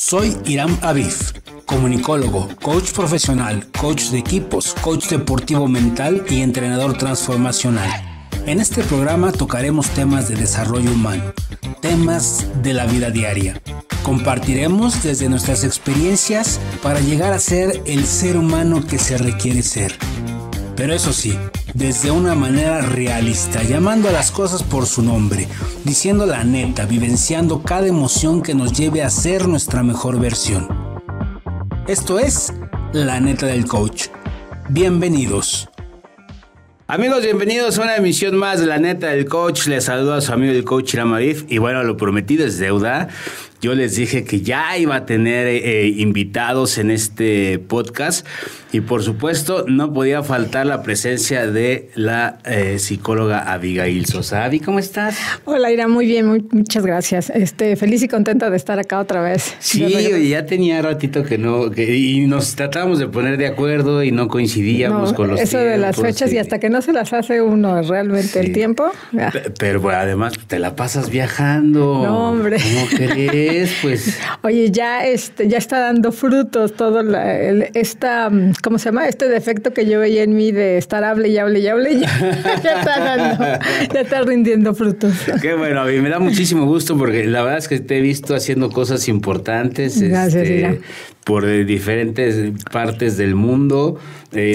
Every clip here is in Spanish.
Soy Iram Avif, comunicólogo, coach profesional, coach de equipos, coach deportivo mental y entrenador transformacional. En este programa tocaremos temas de desarrollo humano, temas de la vida diaria. Compartiremos desde nuestras experiencias para llegar a ser el ser humano que se requiere ser. Pero eso sí, desde una manera realista, llamando a las cosas por su nombre, diciendo la neta, vivenciando cada emoción que nos lleve a ser nuestra mejor versión. Esto es La Neta del Coach. Bienvenidos. Amigos, bienvenidos a una emisión más de La Neta del Coach. Les saludo a su amigo el coach Iram Avif. Y bueno, lo prometido es deuda. Yo les dije que ya iba a tener invitados en este podcast y por supuesto no podía faltar la presencia de la psicóloga Abigail Sosa. Abby, ¿cómo estás? Hola, Ira, muy bien, muchas gracias. Feliz y contenta de estar acá otra vez. Sí, ya tenía ratito y nos tratábamos de poner de acuerdo y no coincidíamos con los eso tiempos, de las fechas y hasta que no se las hace uno realmente el tiempo. Ya. Pero bueno, además te la pasas viajando. No, hombre. ¿Cómo crees? Pues. Oye, ya está dando frutos todo ¿cómo se llama? Este defecto que yo veía en mí de estar hable, ya está rindiendo frutos. Qué bueno, a mí me da muchísimo gusto porque la verdad es que te he visto haciendo cosas importantes. Gracias, por diferentes partes del mundo,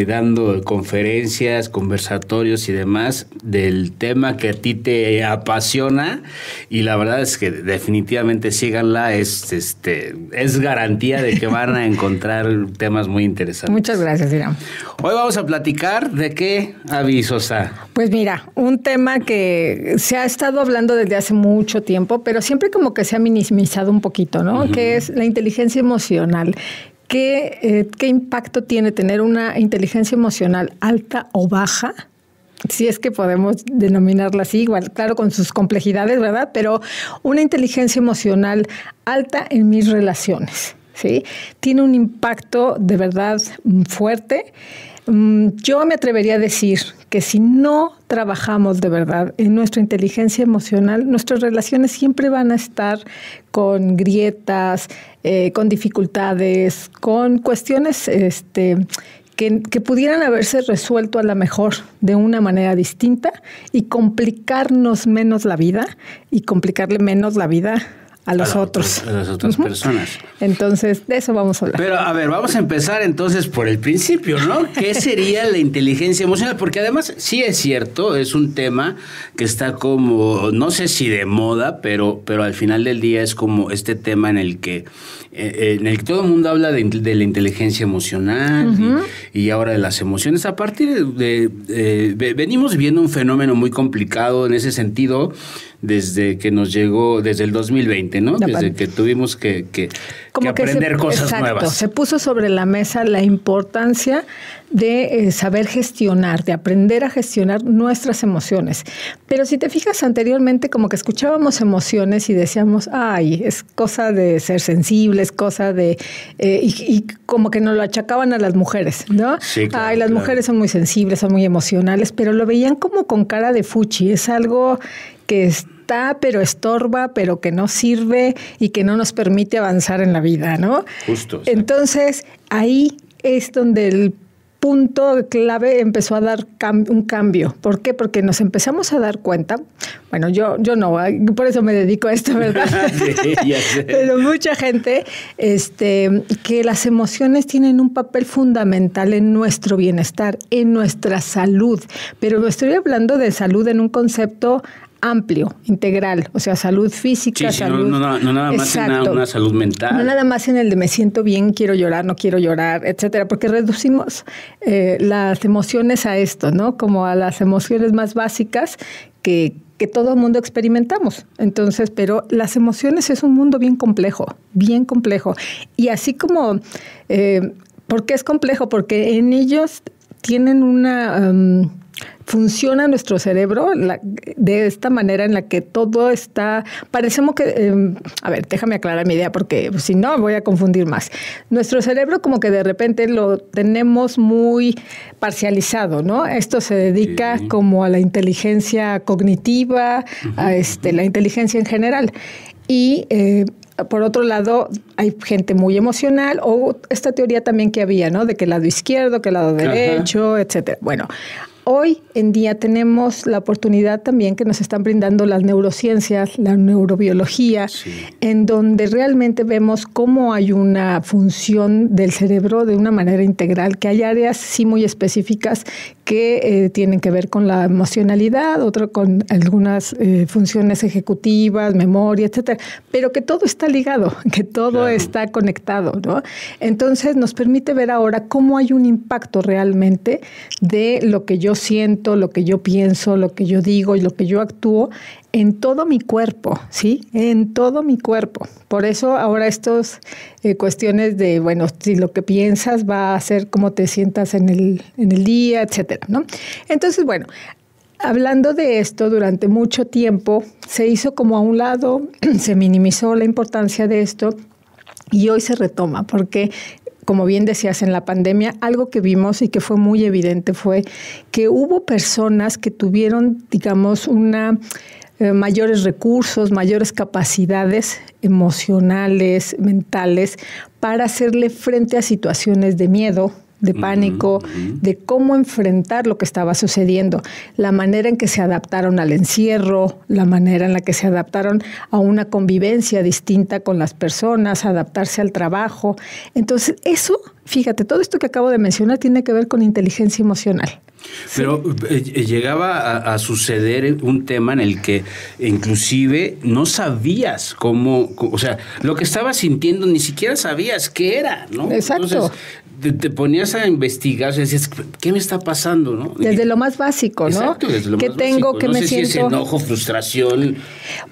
dando conferencias, conversatorios y demás del tema que a ti te apasiona, y la verdad es que definitivamente síganla, es garantía de que van a encontrar temas muy interesantes. Muchas gracias, Iram. Hoy vamos a platicar de qué, Abby Sosa. Pues mira, un tema que se ha estado hablando desde hace mucho tiempo, pero siempre como que se ha minimizado un poquito, ¿no? Uh-huh. Que es la inteligencia emocional. ¿Qué impacto tiene tener una inteligencia emocional alta o baja? Si es que podemos denominarla así, igual, claro, con sus complejidades, ¿verdad? Pero una inteligencia emocional alta en mis relaciones, ¿sí? Tiene un impacto de verdad fuerte. Yo me atrevería a decir que si no trabajamos de verdad en nuestra inteligencia emocional, nuestras relaciones siempre van a estar con grietas, con dificultades, con cuestiones que pudieran haberse resuelto a lo mejor de una manera distinta y complicarnos menos la vida y complicarle menos la vida a las otras uh-huh. personas. Entonces, de eso vamos a hablar. Pero, a ver, vamos a empezar entonces por el principio, ¿no? ¿Qué sería la inteligencia emocional? Porque además, sí es cierto, es un tema que está como, no sé si de moda, pero al final del día es como este tema en el que todo el mundo habla de la inteligencia emocional uh-huh. y ahora de las emociones. A partir venimos viendo un fenómeno muy complicado en ese sentido desde que nos llegó, desde el 2020, ¿no? Desde que tuvimos que aprender cosas nuevas. Se puso sobre la mesa la importancia de saber gestionar, de aprender a gestionar nuestras emociones. Pero si te fijas anteriormente, como que escuchábamos emociones y decíamos, ay, es cosa de ser sensible, es cosa de... y como que nos lo achacaban a las mujeres, ¿no? Sí, claro, ay, las mujeres son muy sensibles, son muy emocionales, pero lo veían como con cara de fuchi. Es algo que está, pero estorba, pero que no sirve y que no nos permite avanzar en la vida, ¿no? Justo. Entonces, ahí es donde el punto clave empezó a dar un cambio. ¿Por qué? Porque nos empezamos a dar cuenta, bueno, yo no, por eso me dedico a esto, ¿verdad? Sí, ya sé. Pero mucha gente, que las emociones tienen un papel fundamental en nuestro bienestar, en nuestra salud. Pero no estoy hablando de salud en un concepto amplio, integral, o sea, salud física, salud... No nada más en una salud mental. No nada más en el de me siento bien, quiero llorar, no quiero llorar, etcétera, porque reducimos las emociones a esto, ¿no? Como a las emociones más básicas que todo el mundo experimentamos. Entonces, pero las emociones es un mundo bien complejo, bien complejo. Y así como... ¿por qué es complejo? Porque en ellos tienen una... funciona nuestro cerebro de esta manera en la que todo está... Parecemos que... a ver, déjame aclarar mi idea porque si no voy a confundir más. Nuestro cerebro como que de repente lo tenemos muy parcializado, ¿no? Esto se dedica como a la inteligencia cognitiva, a la inteligencia en general. Y por otro lado, hay gente muy emocional, o esta teoría también que había, ¿no? De que el lado izquierdo, que el lado derecho, etcétera. Bueno, hoy en día tenemos la oportunidad también que nos están brindando las neurociencias, la neurobiología, en donde realmente vemos cómo hay una función del cerebro de una manera integral, que hay áreas sí muy específicas que tienen que ver con la emocionalidad, otro con algunas funciones ejecutivas, memoria, etcétera, pero que todo está ligado, que todo está conectado, ¿no? Entonces nos permite ver ahora cómo hay un impacto realmente de lo que yo siento, lo que yo pienso, lo que yo digo y lo que yo actúo en todo mi cuerpo, ¿sí? En todo mi cuerpo. Por eso ahora estas cuestiones de, bueno, si lo que piensas va a ser cómo te sientas en el día, etcétera, ¿no? Entonces, bueno, hablando de esto, durante mucho tiempo se hizo como a un lado, se minimizó la importancia de esto y hoy se retoma, porque como bien decías, en la pandemia, algo que vimos y que fue muy evidente fue que hubo personas que tuvieron, digamos, mayores recursos, mayores capacidades emocionales, mentales, para hacerle frente a situaciones de miedo, de pánico, de cómo enfrentar lo que estaba sucediendo, la manera en que se adaptaron al encierro, la manera en la que se adaptaron a una convivencia distinta con las personas, adaptarse al trabajo. Entonces, eso, fíjate, todo esto que acabo de mencionar tiene que ver con inteligencia emocional. Pero llegaba a suceder un tema en el que inclusive no sabías cómo, o sea, lo que estabas sintiendo ni siquiera sabías qué era, ¿no? Exacto. Entonces, te ponías a investigar, o sea, decías, ¿qué me está pasando, no? Desde lo más básico, ¿no? Exacto, desde lo más tengo, básico. que no me sé siento... si es enojo, frustración.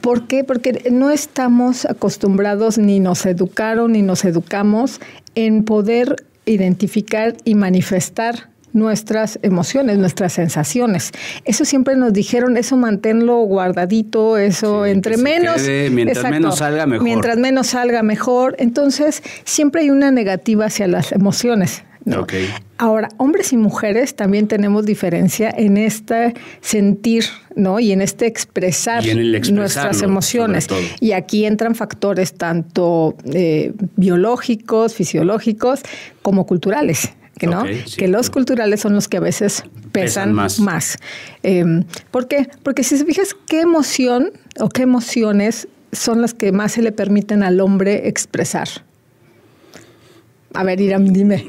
¿Por qué? Porque no estamos acostumbrados, ni nos educaron, ni nos educamos en poder identificar y manifestar nuestras emociones, nuestras sensaciones. Eso siempre nos dijeron, eso manténlo guardadito, eso entre menos... Mientras menos salga, mejor. Mientras menos salga, mejor. Entonces, siempre hay una negativa hacia las emociones, ¿no? Okay. Ahora, hombres y mujeres también tenemos diferencia en este sentir, ¿no? Y en este expresar nuestras emociones. Y aquí entran factores tanto biológicos, fisiológicos, como culturales. ¿No? Sí, que los culturales son los que a veces pesan más. ¿Por qué? Porque si se fijas qué emoción o qué emociones son las que más se le permiten al hombre expresar. A ver, Iram, dime.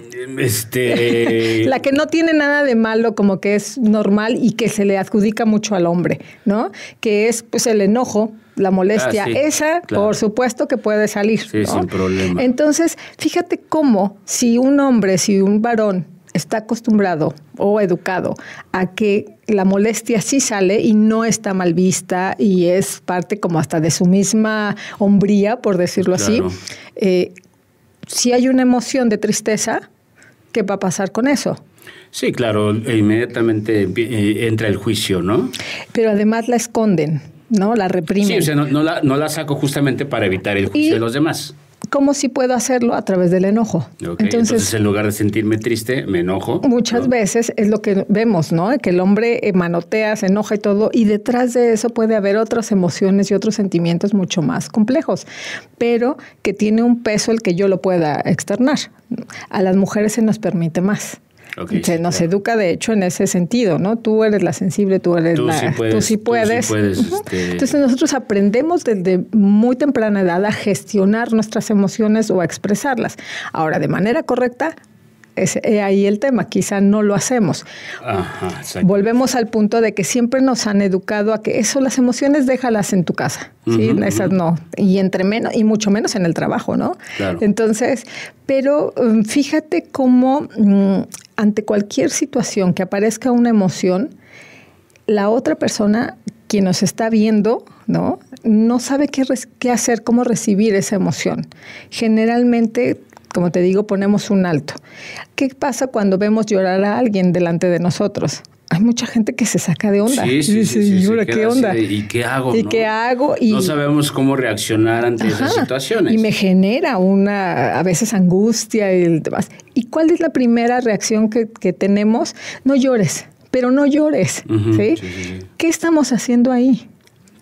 La que no tiene nada de malo, como que es normal y que se le adjudica mucho al hombre, ¿no? Que es pues el enojo, la molestia. Sí, esa, claro. Por supuesto que puede salir. Sí, ¿no? Sin problema. Entonces, fíjate cómo si un varón está acostumbrado o educado a que la molestia sí sale y no está mal vista y es parte como hasta de su misma hombría, por decirlo así, si hay una emoción de tristeza, ¿qué va a pasar con eso? Sí, claro, inmediatamente entra el juicio, ¿no? Pero además la esconden, ¿no? La reprimen. Sí, o sea, no la saco justamente para evitar el juicio de los demás. ¿Cómo sí puedo hacerlo? A través del enojo. Okay, entonces, en lugar de sentirme triste, me enojo. Muchas veces es lo que vemos, ¿no? Que el hombre manotea, se enoja y todo, y detrás de eso puede haber otras emociones y otros sentimientos mucho más complejos, pero que tiene un peso el que yo lo pueda externar. A las mujeres se nos permite más. Okay, se nos educa, de hecho, en ese sentido, ¿no? Tú eres la sensible, tú sí puedes. Entonces, nosotros aprendemos desde muy temprana edad a gestionar nuestras emociones o a expresarlas. Ahora, de manera correcta, es ahí el tema, quizá no lo hacemos. Ajá, volvemos al punto de que siempre nos han educado a que eso, las emociones déjalas en tu casa, ¿sí? Esas no, y entre menos, y mucho menos en el trabajo, ¿no? Claro. Entonces, pero fíjate cómo ante cualquier situación que aparezca una emoción, la otra persona, quien nos está viendo, no sabe qué hacer, cómo recibir esa emoción. Generalmente, como te digo, ponemos un alto. ¿Qué pasa cuando vemos llorar a alguien delante de nosotros? Hay mucha gente que se saca de onda. Sí, ¿qué onda? ¿Y qué hago? ¿Qué hago? Y no sabemos cómo reaccionar ante esas situaciones. Y me genera a veces angustia y demás. ¿Y cuál es la primera reacción que tenemos? No llores, pero no llores. ¿sí? ¿Qué estamos haciendo ahí?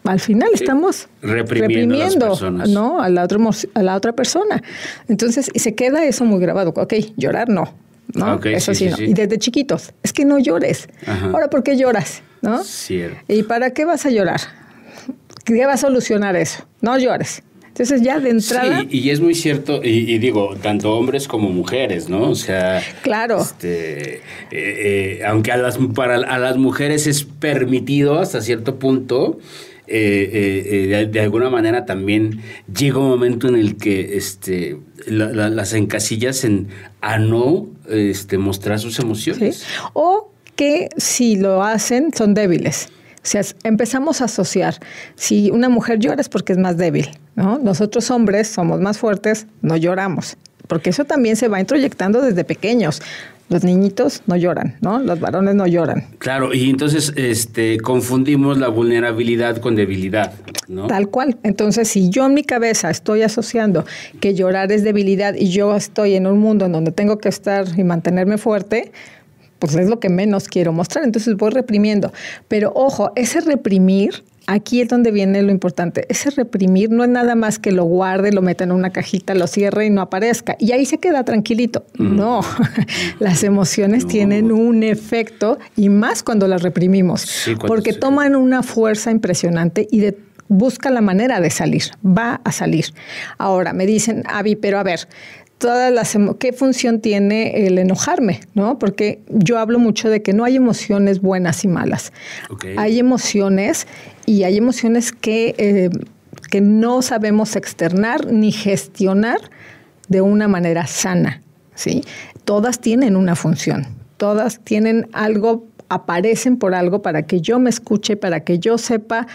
al final estamos reprimiendo a las personas. ¿no? a la otra persona. Entonces, se queda eso muy grabado. Ok, llorar no. Okay, eso sí, no. Sí. Y desde chiquitos, es que no llores. Ajá. Ahora, ¿por qué lloras? ¿No? Cierto. ¿Y para qué vas a llorar? ¿Qué va a solucionar eso? No llores. Entonces ya de entrada... Sí, y es muy cierto, y digo, tanto hombres como mujeres, ¿no? O sea... Claro. Aunque para las mujeres es permitido hasta cierto punto, de alguna manera también llega un momento en el que las encasillas a no mostrar sus emociones. Sí. O que si lo hacen son débiles. O sea, empezamos a asociar. Si una mujer llora es porque es más débil, ¿no? Nosotros hombres somos más fuertes, no lloramos. Porque eso también se va introyectando desde pequeños. Los niñitos no lloran, ¿no? Los varones no lloran. Claro, y entonces confundimos la vulnerabilidad con debilidad, ¿no? Tal cual. Entonces, si yo en mi cabeza estoy asociando que llorar es debilidad y yo estoy en un mundo en donde tengo que estar y mantenerme fuerte, pues es lo que menos quiero mostrar. Entonces voy reprimiendo. Pero ojo, ese reprimir, aquí es donde viene lo importante. Ese reprimir no es nada más que lo guarde, lo meta en una cajita, lo cierre y no aparezca. Y ahí se queda tranquilito. No, las emociones tienen un efecto, y más cuando las reprimimos. Sí, porque toman una fuerza impresionante y busca la manera de salir. Va a salir. Ahora, me dicen, Abby, pero a ver... ¿qué función tiene el enojarme? ¿No? Porque yo hablo mucho de que no hay emociones buenas y malas. Okay. Hay emociones y hay emociones que no sabemos externar ni gestionar de una manera sana, ¿sí? Todas tienen una función, todas tienen algo, aparecen por algo para que yo me escuche, para que yo sepa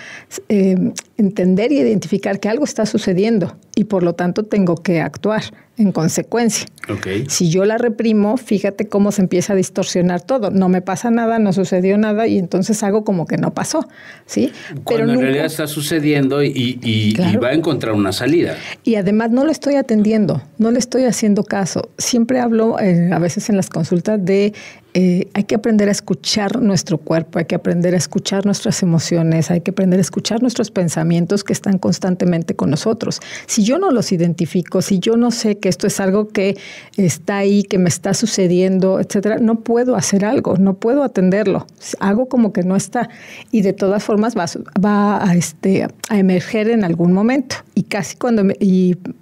entender y identificar que algo está sucediendo y por lo tanto tengo que actuar en consecuencia. Okay. Si yo la reprimo, fíjate cómo se empieza a distorsionar todo. No me pasa nada, no sucedió nada y entonces hago como que no pasó, ¿sí? Pero en realidad está sucediendo y va a encontrar una salida. Y además no lo estoy atendiendo, no le estoy haciendo caso. Siempre hablo a veces en las consultas de hay que aprender a escuchar nuestro cuerpo, hay que aprender a escuchar nuestras emociones, hay que aprender a escuchar nuestros pensamientos que están constantemente con nosotros. Si yo no los identifico, si yo no sé que esto es algo que está ahí, que me está sucediendo, etcétera, no puedo hacer algo, no puedo atenderlo. Hago como que no está y de todas formas va a emerger en algún momento y casi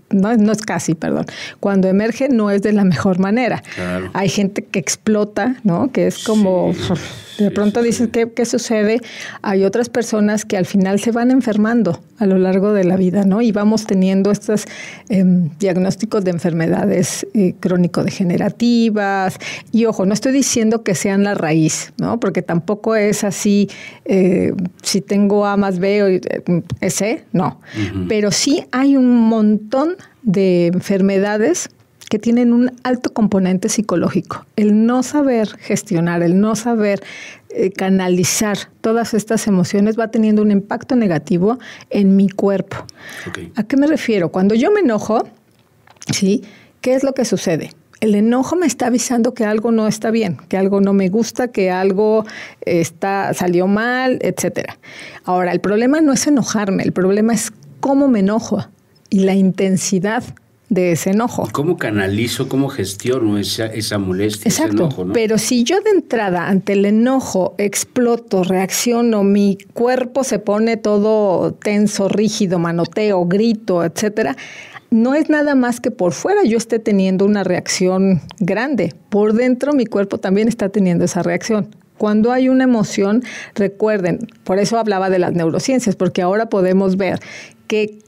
no es casi, perdón. Cuando emerge no es de la mejor manera. Claro. Hay gente que explota, ¿no? Que es como... De pronto dices, ¿qué sucede? Hay otras personas que al final se van enfermando a lo largo de la vida, ¿no? Y vamos teniendo estos diagnósticos de enfermedades crónico-degenerativas. Y ojo, no estoy diciendo que sean la raíz, ¿no? Porque tampoco es así, si tengo A más B o C, no. Uh-huh. Pero sí hay un montón de enfermedades que tienen un alto componente psicológico. El no saber gestionar, el no saber canalizar todas estas emociones va teniendo un impacto negativo en mi cuerpo. Okay. ¿A qué me refiero? Cuando yo me enojo, ¿sí? ¿Qué es lo que sucede? El enojo me está avisando que algo no está bien, que algo no me gusta, que algo salió mal, etcétera. Ahora, el problema no es enojarme, el problema es cómo me enojo y la intensidad de ese enojo. ¿Cómo canalizo, cómo gestiono esa molestia, exacto, ese enojo, ¿no? Pero si yo de entrada ante el enojo exploto, reacciono, mi cuerpo se pone todo tenso, rígido, manoteo, grito, etcétera, no es nada más que por fuera yo esté teniendo una reacción grande. Por dentro mi cuerpo también está teniendo esa reacción. Cuando hay una emoción, recuerden, por eso hablaba de las neurociencias, porque ahora podemos ver que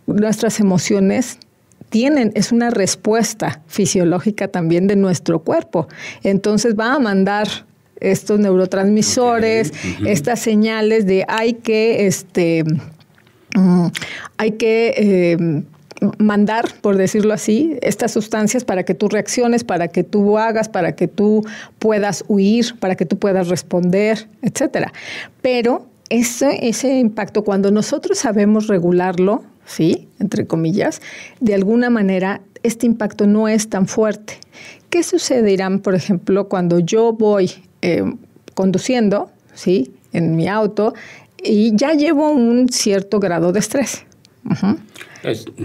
nuestras emociones es una respuesta fisiológica también de nuestro cuerpo. Entonces va a mandar estos neurotransmisores, okay. Estas señales de hay que mandar, por decirlo así, estas sustancias para que tú reacciones, para que tú hagas, para que tú puedas huir, para que tú puedas responder, etcétera. Pero ese impacto, cuando nosotros sabemos regularlo, ¿sí? Entre comillas, de alguna manera este impacto no es tan fuerte. ¿Qué sucederá, por ejemplo, cuando yo voy conduciendo, ¿sí? En mi auto y ya llevo un cierto grado de estrés.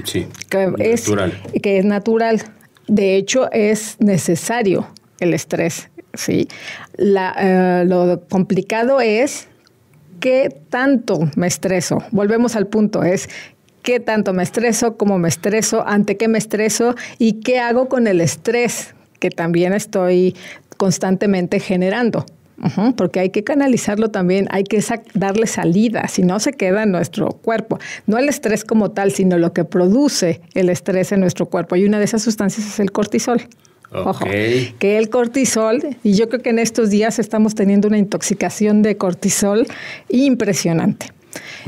Sí, que es natural. De hecho, es necesario el estrés, ¿sí? Lo complicado es qué tanto me estreso. Volvemos al punto, es qué tanto me estreso, cómo me estreso, ante qué me estreso y qué hago con el estrés que también estoy constantemente generando. Porque hay que canalizarlo también, hay que darle salida, si no se queda en nuestro cuerpo. No el estrés como tal, sino lo que produce el estrés en nuestro cuerpo. Y una de esas sustancias es el cortisol. Ojo, que el cortisol, y yo creo que en estos días estamos teniendo una intoxicación de cortisol impresionante.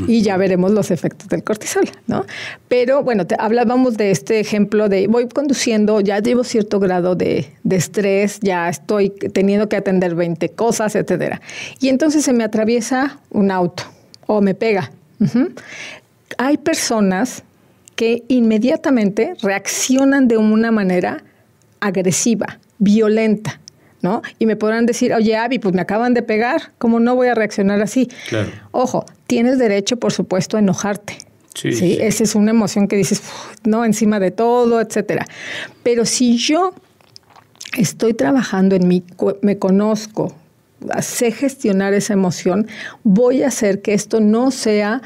Y ya veremos los efectos del cortisol, ¿no? Pero bueno, hablábamos de este ejemplo de voy conduciendo, ya llevo cierto grado de estrés, ya estoy teniendo que atender 20 cosas, etcétera. Y entonces se me atraviesa un auto o me pega. Hay personas que inmediatamente reaccionan de una manera agresiva, violenta, ¿no? Y me podrán decir, oye, Abby, pues me acaban de pegar, ¿cómo no voy a reaccionar así? Claro. Ojo, tienes derecho, por supuesto, a enojarte. Sí. Esa es una emoción que dices, no, encima de todo, etcétera. Pero si yo estoy trabajando en mí, me conozco, sé gestionar esa emoción, voy a hacer que esto no sea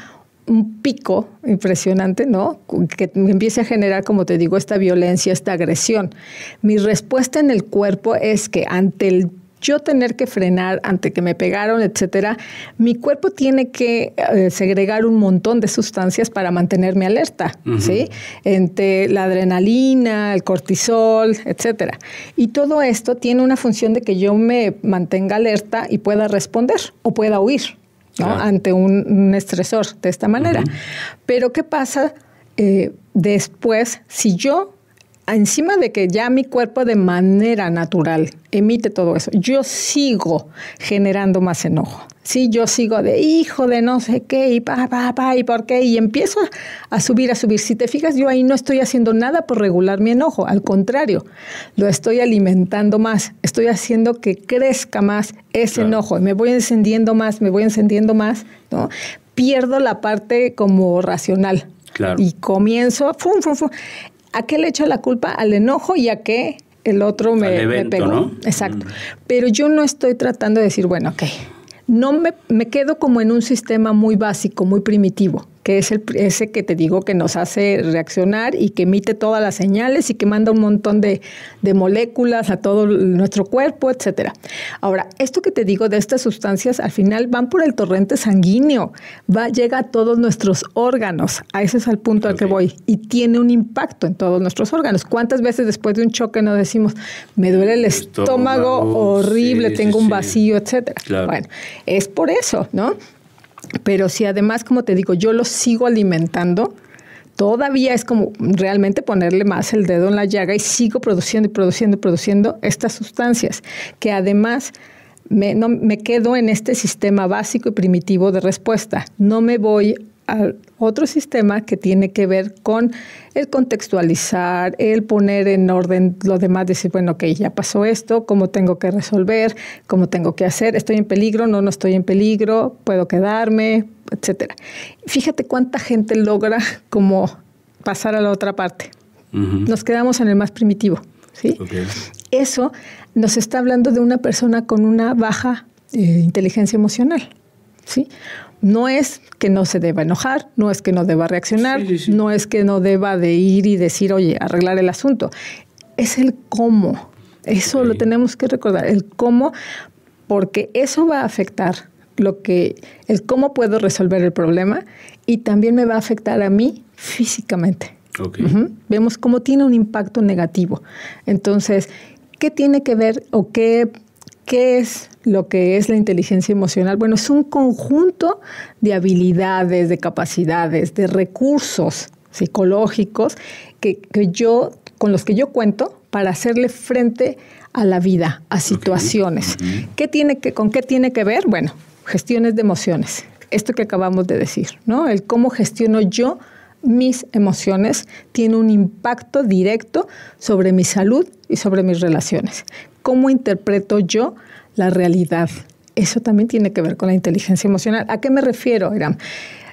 un pico impresionante, ¿no? Que me empiece a generar, como te digo, esta violencia, esta agresión. Mi respuesta en el cuerpo es que ante el yo tener que frenar, ante que me pegaron, etcétera, mi cuerpo tiene que segregar un montón de sustancias para mantenerme alerta, ¿sí? Entre la adrenalina, el cortisol, etcétera. Y todo esto tiene una función de que yo me mantenga alerta y pueda responder o pueda huir, ¿no? Claro. Ante un estresor de esta manera. Pero ¿qué pasa después si yo, encima de que ya mi cuerpo de manera natural emite todo eso, yo sigo generando más enojo? Sí, yo sigo de hijo de no sé qué y y por qué, y empiezo a subir. Si te fijas, yo ahí no estoy haciendo nada por regular mi enojo, al contrario, lo estoy alimentando más, estoy haciendo que crezca más ese enojo, me voy encendiendo más, ¿no? Pierdo la parte como racional. Claro. Y comienzo, ¿a qué le echo la culpa? Al enojo y a que el otro me pegó. ¿No? Exacto. Pero yo no estoy tratando de decir, bueno, ok, no me quedo como en un sistema muy básico, muy primitivo, que es ese que te digo que nos hace reaccionar y que emite todas las señales y que manda un montón de moléculas a todo nuestro cuerpo, etcétera. Ahora, esto que te digo de estas sustancias, al final van por el torrente sanguíneo, llega a todos nuestros órganos, a ese es el punto al que voy, y tiene un impacto en todos nuestros órganos. ¿Cuántas veces después de un choque nos decimos, me duele el estómago horrible, tengo un vacío, etcétera? Claro. Bueno, es por eso, ¿no? Pero si además, como te digo, yo lo sigo alimentando, todavía es como realmente ponerle más el dedo en la llaga y sigo produciendo estas sustancias que además me quedo en este sistema básico y primitivo de respuesta. No me voy al otro sistema que tiene que ver con el contextualizar, el poner en orden lo demás, decir, bueno, ok, ya pasó esto, ¿cómo tengo que resolver? ¿Cómo tengo que hacer? ¿Estoy en peligro? ¿No estoy en peligro? ¿Puedo quedarme? Etcétera. Fíjate cuánta gente logra como pasar a la otra parte. Nos quedamos en el más primitivo, ¿sí? Okay. Eso nos está hablando de una persona con una baja inteligencia emocional, ¿sí? No es que no se deba enojar, no es que no deba reaccionar, no es que no deba de ir y decir, oye, arreglar el asunto. Es el cómo. Eso lo tenemos que recordar, el cómo, porque eso va a afectar el cómo puedo resolver el problema y también me va a afectar a mí físicamente. Vemos cómo tiene un impacto negativo. Entonces, ¿qué tiene que ver o qué es lo que es la inteligencia emocional? Bueno, es un conjunto de habilidades, de capacidades, de recursos psicológicos con los que yo cuento para hacerle frente a la vida, a situaciones. ¿Con qué tiene que ver? Bueno, gestiones de emociones. Esto que acabamos de decir, ¿no? El cómo gestiono yo mis emociones tiene un impacto directo sobre mi salud y sobre mis relaciones. ¿Cómo interpreto yo la realidad? Eso también tiene que ver con la inteligencia emocional. ¿A qué me refiero, Iram?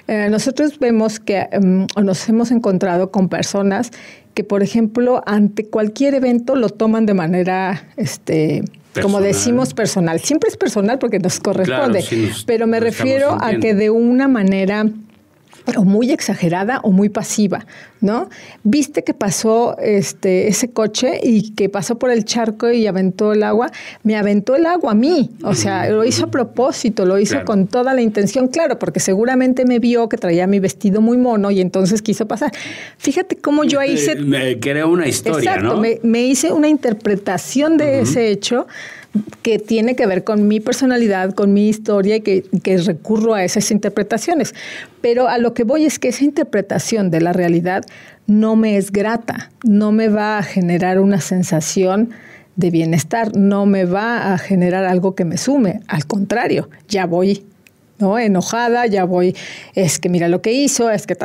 Nosotros vemos que o nos hemos encontrado con personas que, por ejemplo, ante cualquier evento lo toman de manera, como decimos, personal. Siempre es personal porque nos corresponde, claro, sí, pero me refiero a que de una manera o muy exagerada o muy pasiva, ¿no? Viste que pasó ese coche y que pasó por el charco y aventó el agua, me aventó el agua a mí, o sea, lo hizo a propósito, lo hizo con toda la intención, claro, porque seguramente me vio que traía mi vestido muy mono y entonces quiso pasar. Fíjate cómo yo hice... Me creó una historia, exacto, ¿no? Me hice una interpretación de ese hecho que tiene que ver con mi personalidad, con mi historia y que recurro a esas interpretaciones. Pero a lo que voy es que esa interpretación de la realidad no me es grata, no me va a generar una sensación de bienestar, no me va a generar algo que me sume. Al contrario, ya voy, ¿no? Enojada, ya voy, es que mira lo que hizo, es que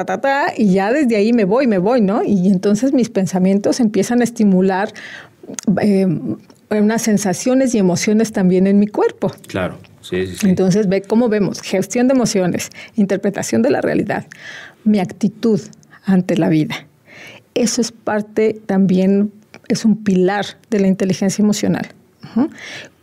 y ya desde ahí me voy, ¿no? Y entonces mis pensamientos empiezan a estimular unas sensaciones y emociones también en mi cuerpo. Claro, sí. Entonces, ¿cómo vemos? Gestión de emociones, interpretación de la realidad, mi actitud ante la vida. Eso es parte también, es un pilar de la inteligencia emocional.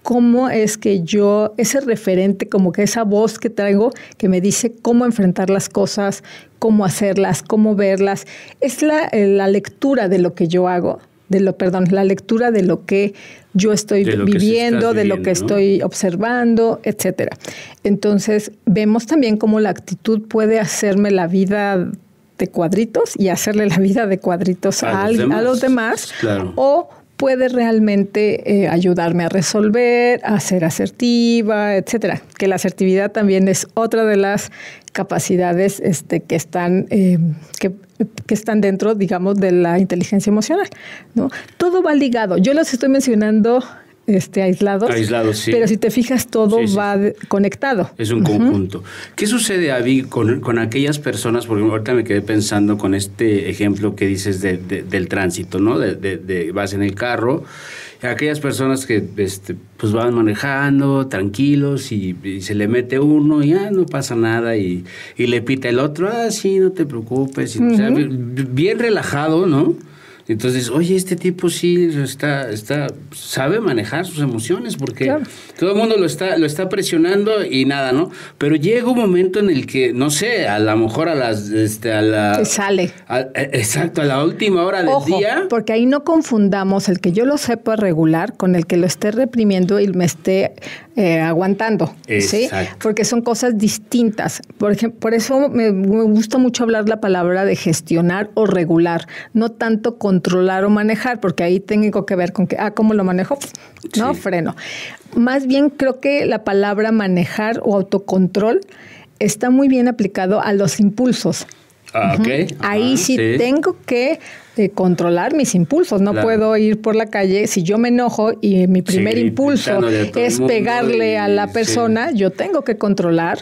¿Cómo es que yo, ese referente, como que esa voz que traigo que me dice cómo enfrentar las cosas, cómo hacerlas, cómo verlas, es la lectura de lo que yo hago, la lectura de lo que yo estoy viviendo, de lo que estoy observando, etcétera. Entonces, vemos también cómo la actitud puede hacerme la vida de cuadritos y hacerle la vida de cuadritos a los demás, claro. O puede realmente ayudarme a resolver, a ser asertiva, etcétera. Que la asertividad también es otra de las capacidades que están dentro, digamos, de la inteligencia emocional, ¿no? Todo va ligado. Yo los estoy mencionando aislados, sí. Pero si te fijas, todo va conectado. Es un conjunto. ¿Qué sucede, Abby, con aquellas personas? Porque ahorita me quedé pensando con este ejemplo que dices del tránsito, ¿no? Vas en el carro, aquellas personas que pues van manejando tranquilos y se le mete uno y no pasa nada y le pita el otro, sí, no te preocupes. O sea, bien relajado, ¿no? Entonces, oye, este tipo sí sabe manejar sus emociones porque claro. Todo el mundo lo está presionando y nada, ¿no? Pero llega un momento en el que, no sé, a lo mejor se sale. Exacto, a la última hora del día. Porque ahí no confundamos el que yo lo sepa regular con el que lo esté reprimiendo y me esté aguantando. Exacto. ¿Sí? Porque son cosas distintas. Por ejemplo, por eso me gusta mucho hablar la palabra de gestionar o regular, no tanto controlar o manejar, porque ahí tengo que ver con que, ¿cómo lo manejo? No, sí. Freno. Más bien creo que la palabra manejar o autocontrol está muy bien aplicado a los impulsos. Okay. Ahí sí tengo que controlar mis impulsos. No puedo ir por la calle. Si yo me enojo y mi primer impulso es pegarle a la persona, yo tengo que controlar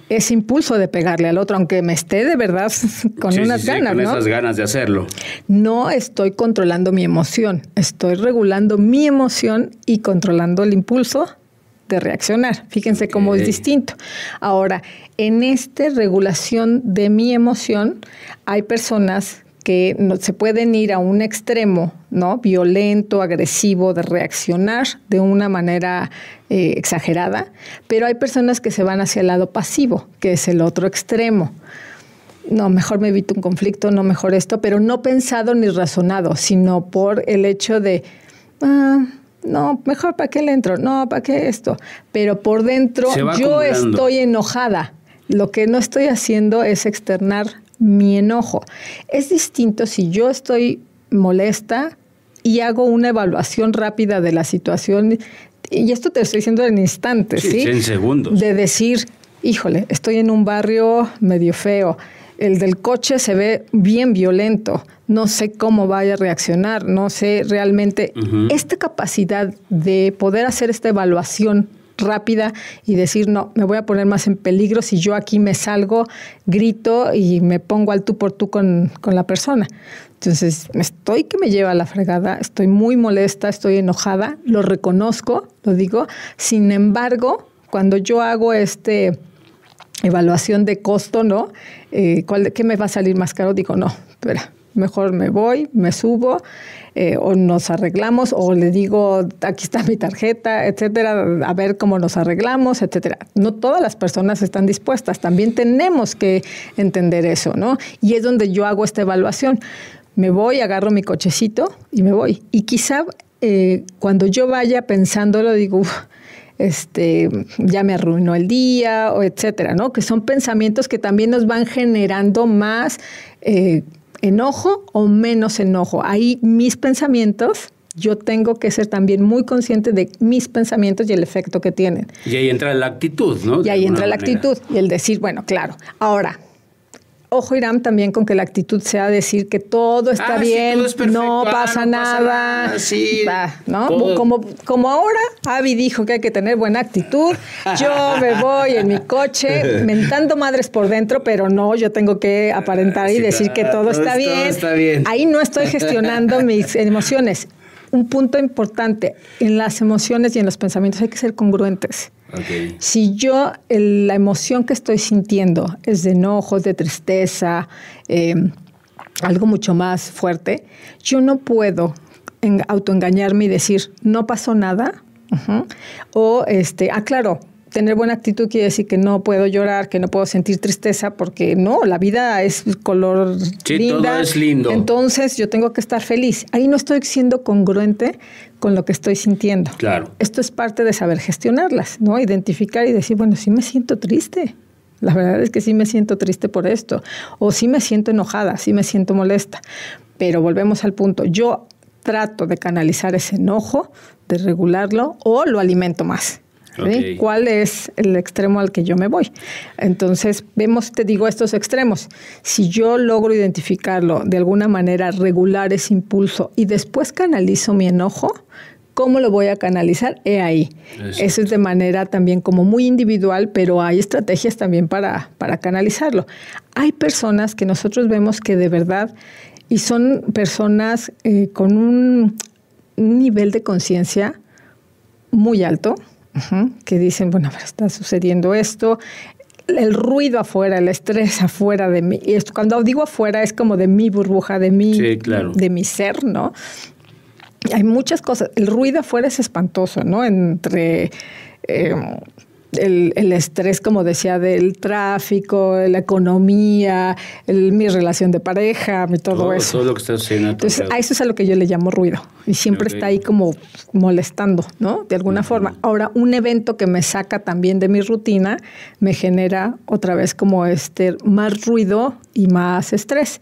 ese impulso de pegarle al otro, aunque me esté de verdad con unas ganas, con esas ganas de hacerlo. No estoy controlando mi emoción. Estoy regulando mi emoción y controlando el impulso de reaccionar. Fíjense cómo es distinto. Ahora, en esta regulación de mi emoción, hay personas que se pueden ir a un extremo, ¿no? Violento, agresivo, de reaccionar de una manera exagerada, pero hay personas que se van hacia el lado pasivo, que es el otro extremo. No, mejor me evito un conflicto, no mejor esto, pero no pensado ni razonado, sino por el hecho de... no, mejor ¿para qué le entro? No, ¿para qué esto? Pero por dentro yo estoy enojada. Lo que no estoy haciendo es externar mi enojo. Es distinto si yo estoy molesta y hago una evaluación rápida de la situación, y esto te estoy diciendo en instantes, ¿sí? En segundos. De decir, híjole, estoy en un barrio medio feo, el del coche se ve bien violento, no sé cómo vaya a reaccionar, no sé realmente. Esta capacidad de poder hacer esta evaluación rápida y decir, no, me voy a poner más en peligro si yo aquí me salgo, grito y me pongo al tú por tú con la persona. Entonces, estoy que me lleva a la fregada, estoy muy molesta, estoy enojada, lo reconozco, lo digo, sin embargo, cuando yo hago evaluación de costo, ¿no? ¿Qué me va a salir más caro? Digo, no, espera, mejor me voy, me subo, o nos arreglamos, o le digo, aquí está mi tarjeta, etcétera, a ver cómo nos arreglamos, etcétera. No todas las personas están dispuestas, también tenemos que entender eso, ¿no? Y es donde yo hago esta evaluación. Me voy, agarro mi cochecito y me voy. Y quizá cuando yo vaya pensándolo, digo, ya me arruinó el día, o etcétera, ¿no? Que son pensamientos que también nos van generando más enojo o menos enojo. Ahí mis pensamientos, yo tengo que ser también muy consciente de mis pensamientos y el efecto que tienen. Y ahí entra la actitud, ¿no? Y ahí entra la actitud y el decir, bueno, claro, ahora, ojo, Hiram, también con que la actitud sea decir que todo está bien, sí, todo es perfecto, no pasa nada. Sí, ¿no? Como ahora Abby dijo que hay que tener buena actitud, yo me voy en mi coche mentando madres por dentro, pero no, yo tengo que aparentar y decir que todo está bien. Ahí no estoy gestionando mis emociones. Un punto importante, en las emociones y en los pensamientos hay que ser congruentes. Okay. Si yo, la emoción que estoy sintiendo es de enojo, de tristeza, algo mucho más fuerte, yo no puedo autoengañarme y decir, no pasó nada. O, claro, tener buena actitud quiere decir que no puedo llorar, que no puedo sentir tristeza, porque no, la vida es color linda. Todo es lindo. Entonces yo tengo que estar feliz. Ahí no estoy siendo congruente con lo que estoy sintiendo. Claro. Esto es parte de saber gestionarlas, ¿no? Identificar y decir, bueno, sí me siento triste. La verdad es que sí me siento triste por esto. O sí me siento enojada, sí me siento molesta. Pero volvemos al punto. Yo trato de canalizar ese enojo, de regularlo, o lo alimento más. ¿Sí? Okay. ¿Cuál es el extremo al que yo me voy? Entonces, vemos, te digo, estos extremos. Si yo logro identificarlo, de alguna manera regular ese impulso y después canalizo mi enojo, ¿cómo lo voy a canalizar? Ahí. Exacto. Eso es de manera también como muy individual, pero hay estrategias también para canalizarlo. Hay personas que nosotros vemos que de verdad, y son personas con un nivel de conciencia muy alto, que dicen, bueno, está sucediendo esto, el ruido afuera, el estrés afuera de mí. Y esto, cuando digo afuera, es como de mi burbuja, de mi, sí, claro, de mi ser, ¿no? Hay muchas cosas. El ruido afuera es espantoso, ¿no? Entre el estrés, como decía, del tráfico, la economía, mi relación de pareja, todo eso. Todo lo que está sucediendo. Entonces, a eso es a lo que yo le llamo ruido. Y siempre está ahí como molestando, ¿no? De alguna forma. Ahora, un evento que me saca también de mi rutina me genera otra vez como más ruido y más estrés.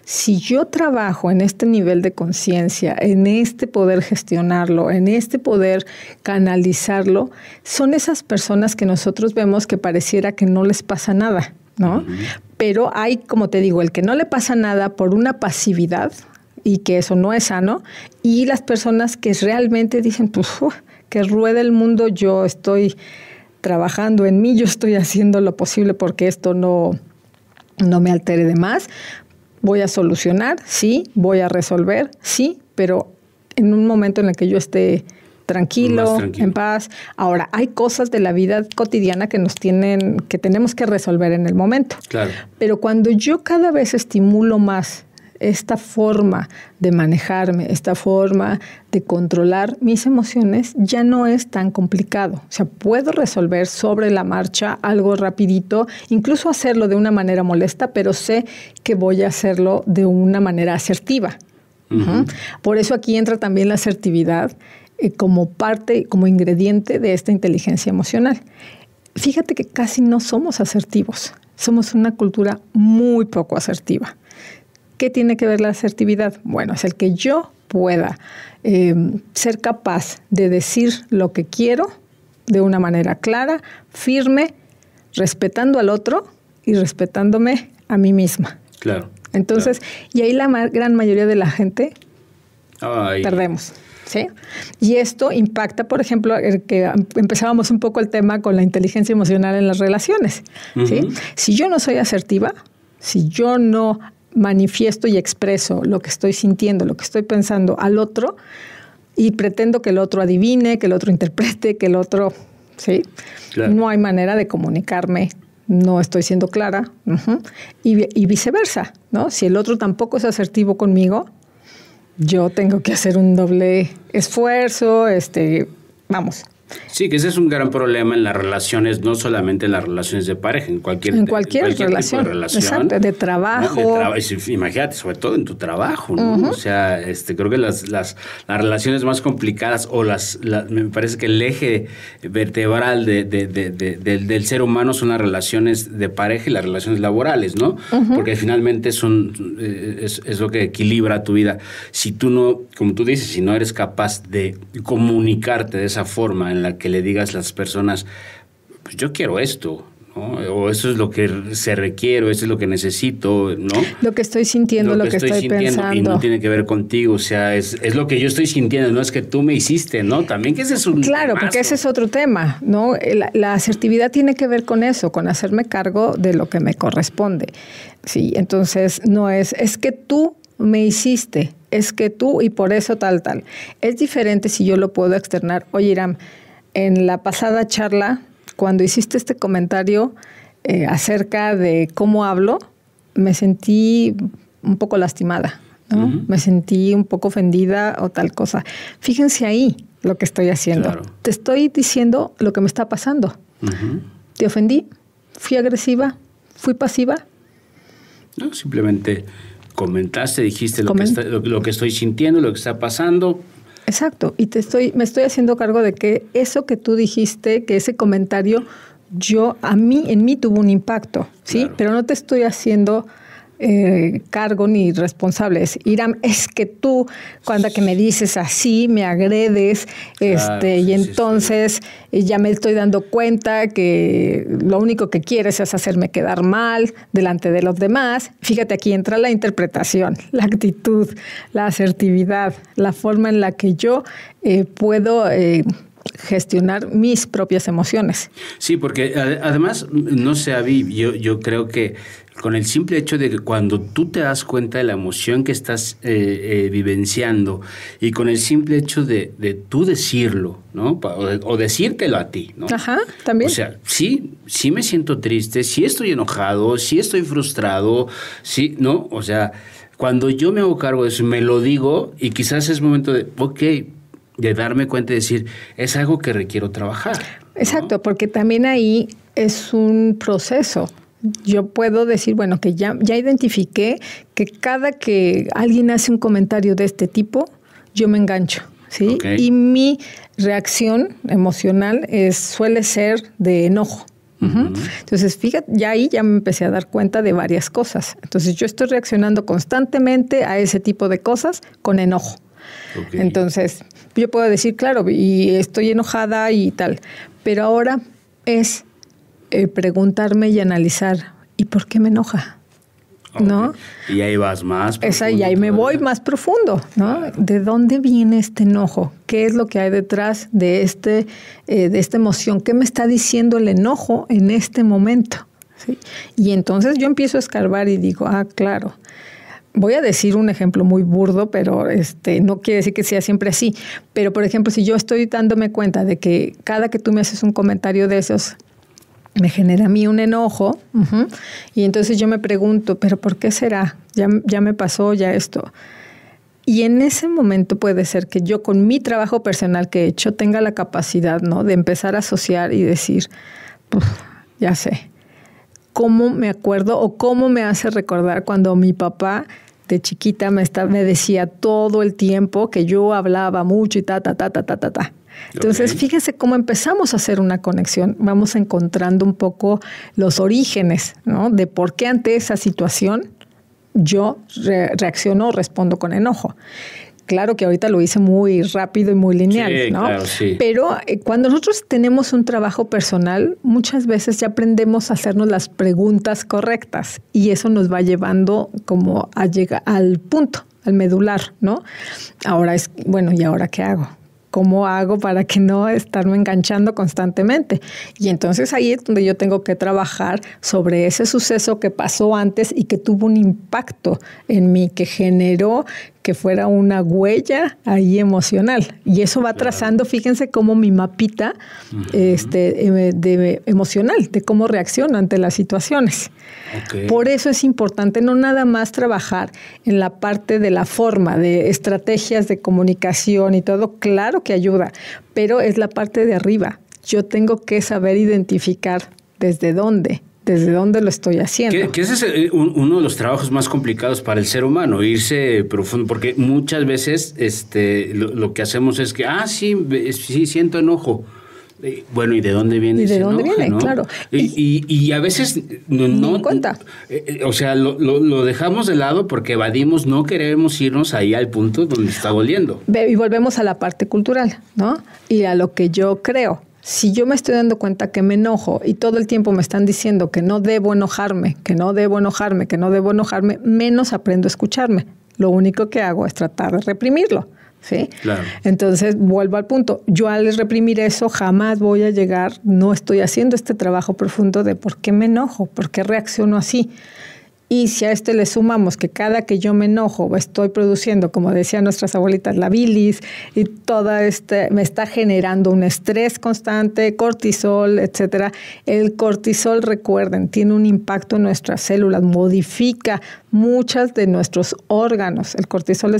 Si yo trabajo en este nivel de conciencia, en este poder gestionarlo, en este poder canalizarlo, son esas personas que nosotros vemos que pareciera que no les pasa nada, ¿no? Uh-huh. Pero hay, como te digo, el que no le pasa nada por una pasividad y que eso no es sano, y las personas que realmente dicen, pues, que ruede el mundo, yo estoy trabajando en mí, yo estoy haciendo lo posible porque esto no me altere de más. Voy a solucionar, sí, voy a resolver, sí, pero en un momento en el que yo esté tranquilo, en paz. Ahora, hay cosas de la vida cotidiana que tenemos que resolver en el momento. Claro. Pero cuando yo cada vez estimulo más esta forma de manejarme, esta forma de controlar mis emociones, ya no es tan complicado. O sea, puedo resolver sobre la marcha algo rapidito, incluso hacerlo de una manera molesta, pero sé que voy a hacerlo de una manera asertiva. Uh-huh. Por eso aquí entra también la asertividad como parte, como ingrediente de esta inteligencia emocional. Fíjate que casi no somos asertivos. Somos una cultura muy poco asertiva. ¿Qué tiene que ver la asertividad? Bueno, es el que yo pueda ser capaz de decir lo que quiero de una manera clara, firme, respetando al otro y respetándome a mí misma. Claro. Entonces, claro. Y ahí la gran mayoría de la gente perdemos. ¿Sí? Y esto impacta, por ejemplo, que empezábamos un poco el tema con la inteligencia emocional en las relaciones. Uh-huh. ¿Sí? Si yo no soy asertiva, si yo no manifiesto y expreso lo que estoy sintiendo, lo que estoy pensando al otro y pretendo que el otro adivine, que el otro interprete, que el otro ¿sí? Claro. No hay manera de comunicarme, no estoy siendo clara, y viceversa, ¿no? Si el otro tampoco es asertivo conmigo, yo tengo que hacer un doble esfuerzo, vamos. Sí, que ese es un gran problema en las relaciones, no solamente en las relaciones de pareja, en cualquier relación. Tipo de relación. Exacto, de trabajo. ¿No? Imagínate, sobre todo en tu trabajo, ¿no? O sea, creo que las relaciones más complicadas o me parece que el eje vertebral del ser humano son las relaciones de pareja y las relaciones laborales, ¿no? Porque finalmente es lo que equilibra tu vida. Si tú no, como tú dices, si no eres capaz de comunicarte de esa forma en la que le digas a las personas, pues yo quiero esto, ¿no? O eso es lo que se requiere, o eso es lo que necesito, ¿no? Lo que estoy sintiendo, lo que estoy pensando. Y no tiene que ver contigo, o sea, es lo que yo estoy sintiendo, no es que tú me hiciste, ¿no? También que ese es un Claro, temazo. Porque ese es otro tema, ¿no? La asertividad tiene que ver con eso, con hacerme cargo de lo que me corresponde. Sí, entonces no es que tú me hiciste, es que tú y por eso tal. Es diferente si yo lo puedo externar. Oye, Iram, en la pasada charla, cuando hiciste este comentario acerca de cómo hablo, me sentí un poco lastimada, ¿no? Me sentí un poco ofendida o tal cosa. Fíjense ahí lo que estoy haciendo. Claro. Te estoy diciendo lo que me está pasando. ¿Te ofendí? ¿Fui agresiva? ¿Fui pasiva? No, simplemente comentaste, dijiste lo que estoy sintiendo, lo que está pasando. Exacto, y me estoy haciendo cargo de que eso que tú dijiste, que ese comentario, en mí tuvo un impacto, ¿sí? Claro. Pero no te estoy haciendo cargo ni responsable. Iram, es que tú, cuando que me dices así, me agredes, y entonces ya me estoy dando cuenta que lo único que quieres es hacerme quedar mal delante de los demás. Fíjate, aquí entra la interpretación, la actitud, la asertividad, la forma en la que yo puedo gestionar mis propias emociones. Sí, porque además, no sé, Avi, yo creo que con el simple hecho de que cuando tú te das cuenta de la emoción que estás vivenciando y con el simple hecho de tú decirlo, ¿no? O decírtelo a ti, ¿no? Ajá, también. O sea, sí me siento triste, sí estoy enojado, sí estoy frustrado, sí, ¿no? O sea, cuando yo me hago cargo de eso y me lo digo, y quizás es momento de darme cuenta y decir, es algo que requiero trabajar, ¿no? Exacto, porque también ahí es un proceso. Yo puedo decir, bueno, que ya identifiqué que cada que alguien hace un comentario de este tipo, yo me engancho, ¿sí? Okay. Y mi reacción emocional suele ser de enojo. Entonces, fíjate, ya me empecé a dar cuenta de varias cosas. Entonces, yo estoy reaccionando constantemente a ese tipo de cosas con enojo. Okay. Entonces, yo puedo decir, claro, y estoy enojada y tal, pero ahora es preguntarme y analizar, ¿y por qué me enoja? Okay. ¿No? Y ahí vas más profundo. Y ahí me voy más profundo, ¿no? Claro. ¿De dónde viene este enojo? ¿Qué es lo que hay detrás de esta emoción? ¿Qué me está diciendo el enojo en este momento? ¿Sí? Y entonces yo empiezo a escarbar y digo, claro. Voy a decir un ejemplo muy burdo, pero no quiere decir que sea siempre así. Pero, por ejemplo, si yo estoy dándome cuenta de que cada que tú me haces un comentario de esos, me genera a mí un enojo, y entonces yo me pregunto, ¿pero por qué será? Ya me pasó ya esto. Y en ese momento puede ser que yo con mi trabajo personal que he hecho tenga la capacidad, ¿no?, de empezar a asociar y decir, ya sé. ¿Cómo me acuerdo o cómo me hace recordar cuando mi papá de chiquita me decía todo el tiempo que yo hablaba mucho y ta? Entonces, fíjense cómo empezamos a hacer una conexión. Vamos encontrando un poco los orígenes, ¿no?, de por qué ante esa situación yo reacciono o respondo con enojo. Claro que ahorita lo hice muy rápido y muy lineal, sí, ¿no? Claro, sí. Pero cuando nosotros tenemos un trabajo personal, muchas veces ya aprendemos a hacernos las preguntas correctas y eso nos va llevando como a llegar al punto, al medular, ¿no? Ahora ¿y ahora qué hago? ¿Cómo hago para que no estarme enganchando constantemente? Y entonces ahí es donde yo tengo que trabajar sobre ese suceso que pasó antes y que tuvo un impacto en mí, que generó que fuera una huella ahí emocional. Y eso va trazando, fíjense cómo mi mapita emocional, de cómo reacciono ante las situaciones. Okay. Por eso es importante no nada más trabajar en la parte de la forma, de estrategias de comunicación y todo, claro que ayuda, pero es la parte de arriba. Yo tengo que saber identificar desde dónde lo estoy haciendo. Que ese es uno de los trabajos más complicados para el ser humano, irse profundo, porque muchas veces lo que hacemos es que, sí, siento enojo. Bueno, ¿y de dónde viene ese enojo? ¿Y de dónde viene? ¿No? Claro. Y a veces no cuenta. O sea, lo dejamos de lado porque evadimos, no queremos irnos ahí al punto donde está doliendo. Y volvemos a la parte cultural, ¿no? Y a lo que yo creo. Si yo me estoy dando cuenta que me enojo y todo el tiempo me están diciendo que no debo enojarme, menos aprendo a escucharme. Lo único que hago es tratar de reprimirlo, ¿sí? Claro. Entonces, vuelvo al punto. Yo al reprimir eso jamás voy a llegar, no estoy haciendo este trabajo profundo de por qué me enojo, por qué reacciono así. Y si a le sumamos que cada que yo me enojo estoy produciendo, como decían nuestras abuelitas, la bilis y me está generando un estrés constante, cortisol, etcétera. El cortisol, recuerden, tiene un impacto en nuestras células, modifica muchas de nuestros órganos. El cortisol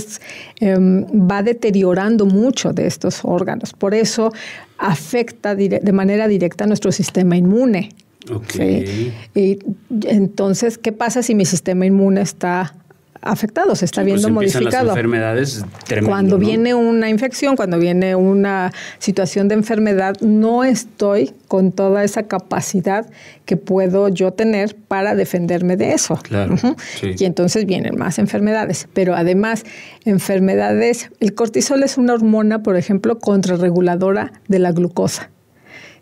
va deteriorando mucho de estos órganos. Por eso afecta de manera directa a nuestro sistema inmune. Okay. ¿Sí? Y entonces, ¿qué pasa si mi sistema inmune está afectado, se está viendo modificado? Las enfermedades tremendas. Cuando viene una infección, cuando viene una situación de enfermedad, no estoy con toda esa capacidad que puedo yo tener para defenderme de eso. Claro. Sí. Y entonces vienen más enfermedades. Pero además, enfermedades, el cortisol es una hormona, por ejemplo, contrarreguladora de la glucosa.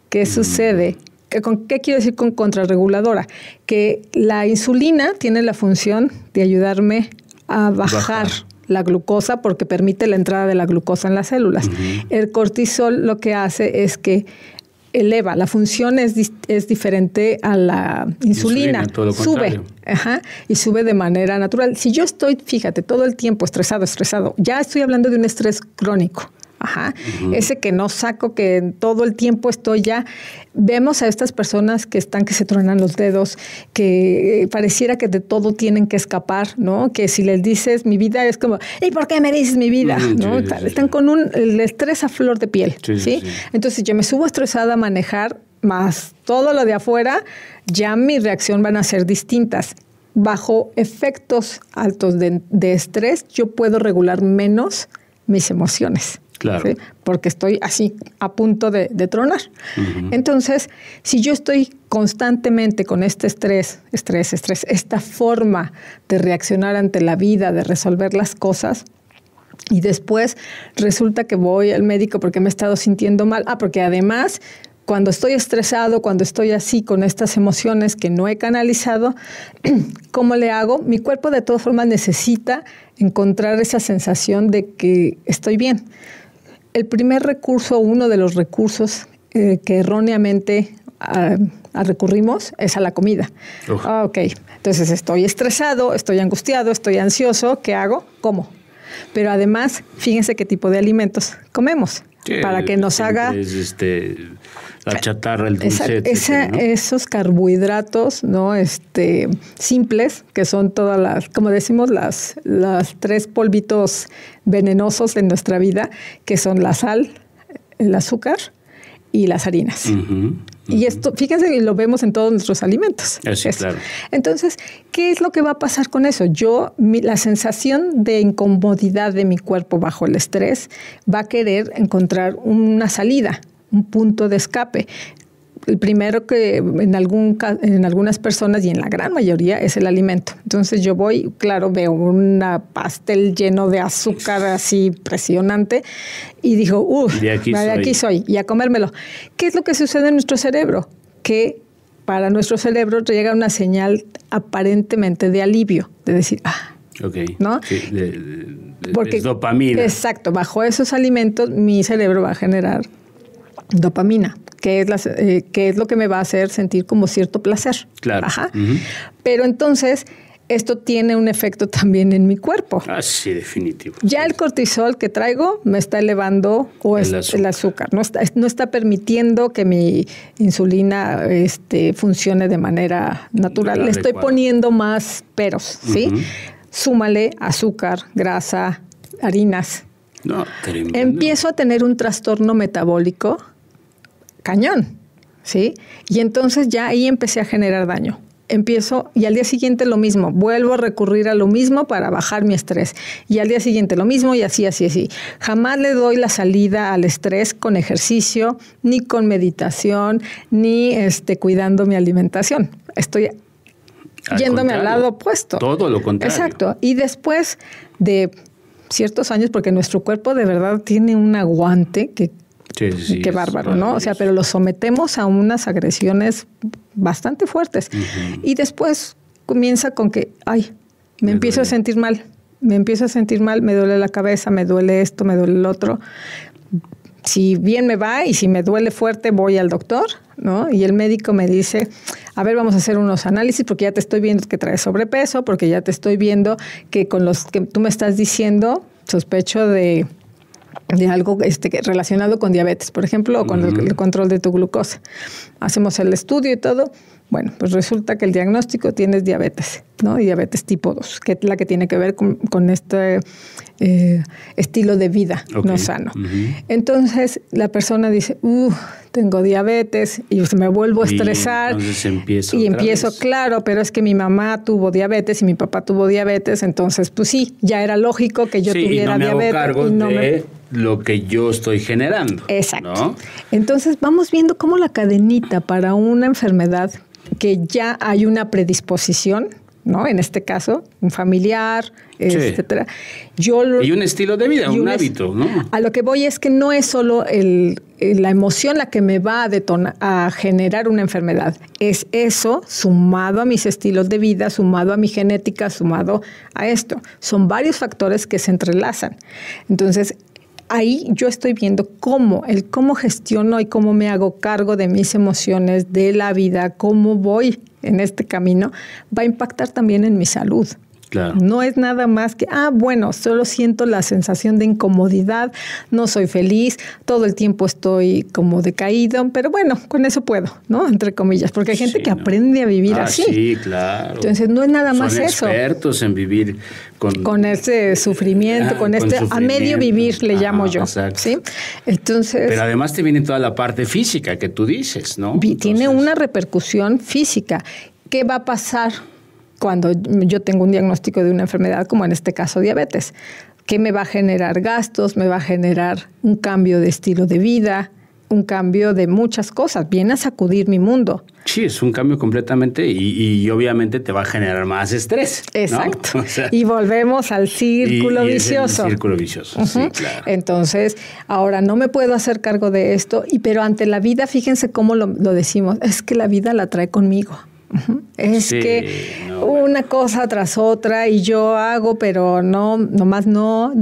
¿Qué sucede? ¿Qué quiero decir con contrarreguladora? Que la insulina tiene la función de ayudarme a bajar la glucosa porque permite la entrada de la glucosa en las células. Uh-huh. El cortisol lo que hace es que eleva, la función es diferente a la insulina. Sube, y sube de manera natural. Si yo estoy, fíjate, todo el tiempo estresado, ya estoy hablando de un estrés crónico. Ese que no saco, que todo el tiempo estoy ya. Vemos a estas personas que se truenan los dedos, que pareciera que de todo tienen que escapar, ¿no? Que si les dices mi vida es como, ¿y por qué me dices mi vida? ¿No? Sí. Están con el estrés a flor de piel, ¿sí? Entonces yo me subo estresada a manejar, más todo lo de afuera, ya mi reacción van a ser distintas. Bajo efectos altos de estrés, yo puedo regular menos mis emociones. Claro. ¿Sí? Porque estoy así, a punto de tronar. Uh-huh. Entonces, si yo estoy constantemente con este estrés, esta forma de reaccionar ante la vida, de resolver las cosas, y después resulta que voy al médico porque me he estado sintiendo mal. Porque además, cuando estoy estresado, cuando estoy así con estas emociones que no he canalizado, ¿cómo le hago? Mi cuerpo de todas formas necesita encontrar esa sensación de que estoy bien. El primer recurso, uno de los recursos que erróneamente recurrimos es a la comida. Ok, entonces estoy estresado, estoy angustiado, estoy ansioso, ¿qué hago? Como. Pero además, fíjense qué tipo de alimentos comemos. Sí, para que nos haga... la chatarra, el dulce, etcétera, ¿no? Esos carbohidratos, ¿no? Simples, que son todas las, como decimos, las 3 polvitos venenosos de nuestra vida, que son la sal, el azúcar y las harinas. Uh-huh. Y esto, fíjense que lo vemos en todos nuestros alimentos. Sí, claro. Entonces, ¿qué es lo que va a pasar con eso? La sensación de incomodidad de mi cuerpo bajo el estrés va a querer encontrar una salida, un punto de escape. El primero que en algunas personas y en la gran mayoría es el alimento. Entonces yo voy, claro, veo un pastel lleno de azúcar así impresionante y digo, de aquí soy, y a comérmelo. ¿Qué es lo que sucede en nuestro cerebro? Que para nuestro cerebro llega una señal aparentemente de alivio, de decir, okay. ¿No? Sí, porque es dopamina. Exacto, bajo esos alimentos mi cerebro va a generar dopamina, que es lo que me va a hacer sentir como cierto placer. Claro. Uh-huh. Pero entonces esto tiene un efecto también en mi cuerpo. Ah, sí, definitivo. Ya el cortisol que traigo me está elevando el azúcar. No está permitiendo que mi insulina funcione de manera natural. Le estoy poniendo más peros, ¿sí? Súmale azúcar, grasa, harinas. No, tremendo. Empiezo a tener un trastorno metabólico cañón, ¿sí? Y entonces ya ahí empecé a generar daño. Empiezo y al día siguiente lo mismo. Vuelvo a recurrir a lo mismo para bajar mi estrés. Y al día siguiente lo mismo y así. Jamás le doy la salida al estrés con ejercicio, ni con meditación, ni cuidando mi alimentación. Estoy yéndome al lado opuesto. Todo lo contrario. Exacto. Y después de ciertos años, porque nuestro cuerpo de verdad tiene un aguante que qué bárbaro, ¿no? O sea, pero lo sometemos a unas agresiones bastante fuertes. Y después comienza con que, me empiezo a sentir mal, me duele la cabeza, me duele esto, me duele el otro. Si bien me va y si me duele fuerte, voy al doctor, ¿no? Y el médico me dice, a ver, vamos a hacer unos análisis porque ya te estoy viendo que traes sobrepeso, porque ya te estoy viendo que con los que tú me estás diciendo, sospecho de algo relacionado con diabetes, por ejemplo, o con el control de tu glucosa. Hacemos el estudio y todo. Bueno, pues resulta que el diagnóstico tienes diabetes, ¿no? Y diabetes tipo 2, que es la que tiene que ver con este estilo de vida no sano. Entonces, la persona dice, tengo diabetes, y me vuelvo a estresar. Entonces empiezo, claro, pero es que mi mamá tuvo diabetes y mi papá tuvo diabetes, entonces, pues sí, ya era lógico que yo tuviera diabetes. Hago cargo de lo que yo estoy generando. Exacto. ¿No? Entonces, vamos viendo cómo la cadenita para una enfermedad que ya hay una predisposición, ¿no? En este caso, un familiar, etcétera. Y un estilo de vida, un hábito, ¿no? A lo que voy es que no es solo la emoción la que me va a generar una enfermedad. Es eso sumado a mis estilos de vida, sumado a mi genética, sumado a esto. Son varios factores que se entrelazan. Entonces, ahí yo estoy viendo cómo gestiono y cómo me hago cargo de mis emociones, de la vida, cómo voy en este camino, va a impactar también en mi salud. Claro. No es nada más que, solo siento la sensación de incomodidad, no soy feliz, todo el tiempo estoy como decaído, pero bueno, con eso puedo, ¿no? Entre comillas, porque hay gente que aprende a vivir así. Sí, claro. Entonces no es nada más Son eso. expertos en vivir con ese sufrimiento, a medio vivir le llamo yo. Exacto. ¿Sí? Entonces, pero además te viene toda la parte física que tú dices, ¿no? Tiene una repercusión física. ¿Qué va a pasar cuando yo tengo un diagnóstico de una enfermedad, como en este caso diabetes? ¿Qué me va a generar gastos? ¿Me va a generar un cambio de estilo de vida? Un cambio de muchas cosas. Viene a sacudir mi mundo. Sí, es un cambio completamente y obviamente te va a generar más estrés. Exacto. ¿No? O sea, y volvemos al círculo vicioso. El círculo vicioso, sí, claro. Entonces, ahora no me puedo hacer cargo de esto, pero ante la vida, fíjense cómo lo decimos, es que la vida la trae conmigo. Es que una cosa tras otra y yo hago, pero nomás no.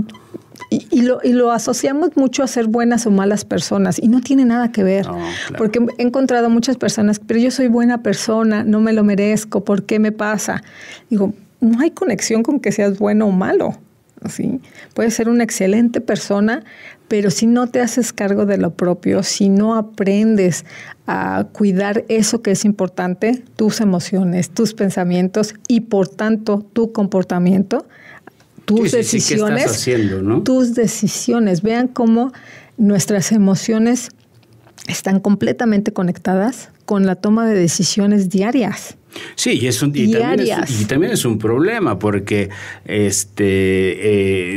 Y lo asociamos mucho a ser buenas o malas personas y no tiene nada que ver. Claro. Porque he encontrado muchas personas, pero yo soy buena persona, no me lo merezco, ¿por qué me pasa? Digo, no hay conexión con que seas bueno o malo. ¿Sí? Puedes ser una excelente persona, pero si no te haces cargo de lo propio, si no aprendes a cuidar eso que es importante, tus emociones, tus pensamientos y por tanto tu comportamiento, tus decisiones, ¿qué estás haciendo, no? Tus decisiones. Vean cómo nuestras emociones están completamente conectadas con la toma de decisiones diarias. Sí, y también es un problema porque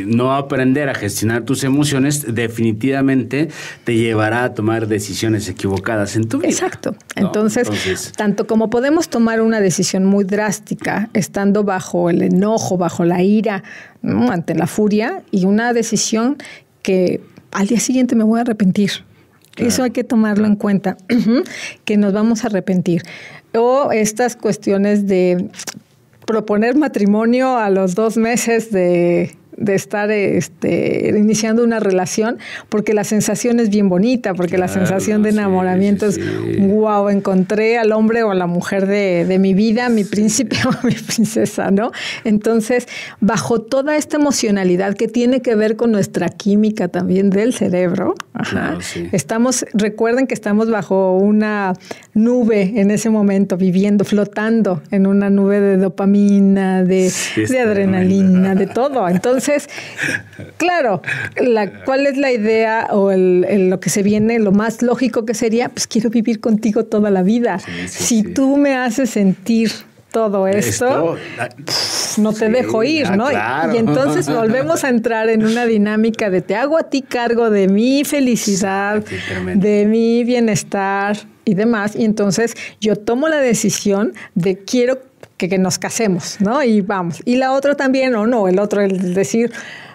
no aprender a gestionar tus emociones definitivamente te llevará a tomar decisiones equivocadas en tu vida. Exacto. ¿No? Entonces, tanto como podemos tomar una decisión muy drástica estando bajo el enojo, bajo la ira, ¿no? Ante la furia, y una decisión que al día siguiente me voy a arrepentir. Claro, eso hay que tomarlo en cuenta, que nos vamos a arrepentir. O estas cuestiones de proponer matrimonio a los 2 meses de de estar iniciando una relación, porque la sensación es bien bonita, porque la sensación de enamoramiento es, wow, encontré al hombre o a la mujer de mi vida, mi príncipe o mi princesa, ¿no? Entonces, bajo toda esta emocionalidad que tiene que ver con nuestra química también del cerebro, recuerden que estamos bajo una nube en ese momento, viviendo, flotando en una nube de dopamina, de adrenalina, de todo. Entonces, claro, ¿cuál es la idea o lo que se viene, lo más lógico que sería? Pues quiero vivir contigo toda la vida. Si tú me haces sentir todo esto, no te dejo ir, ¿no? Claro. Y entonces volvemos a entrar en una dinámica de te hago a ti cargo de mi felicidad, de mi bienestar y demás. Y entonces yo tomo la decisión de quiero que nos casemos, ¿no? Y vamos. Y la otra también, o no, el otro, el decir,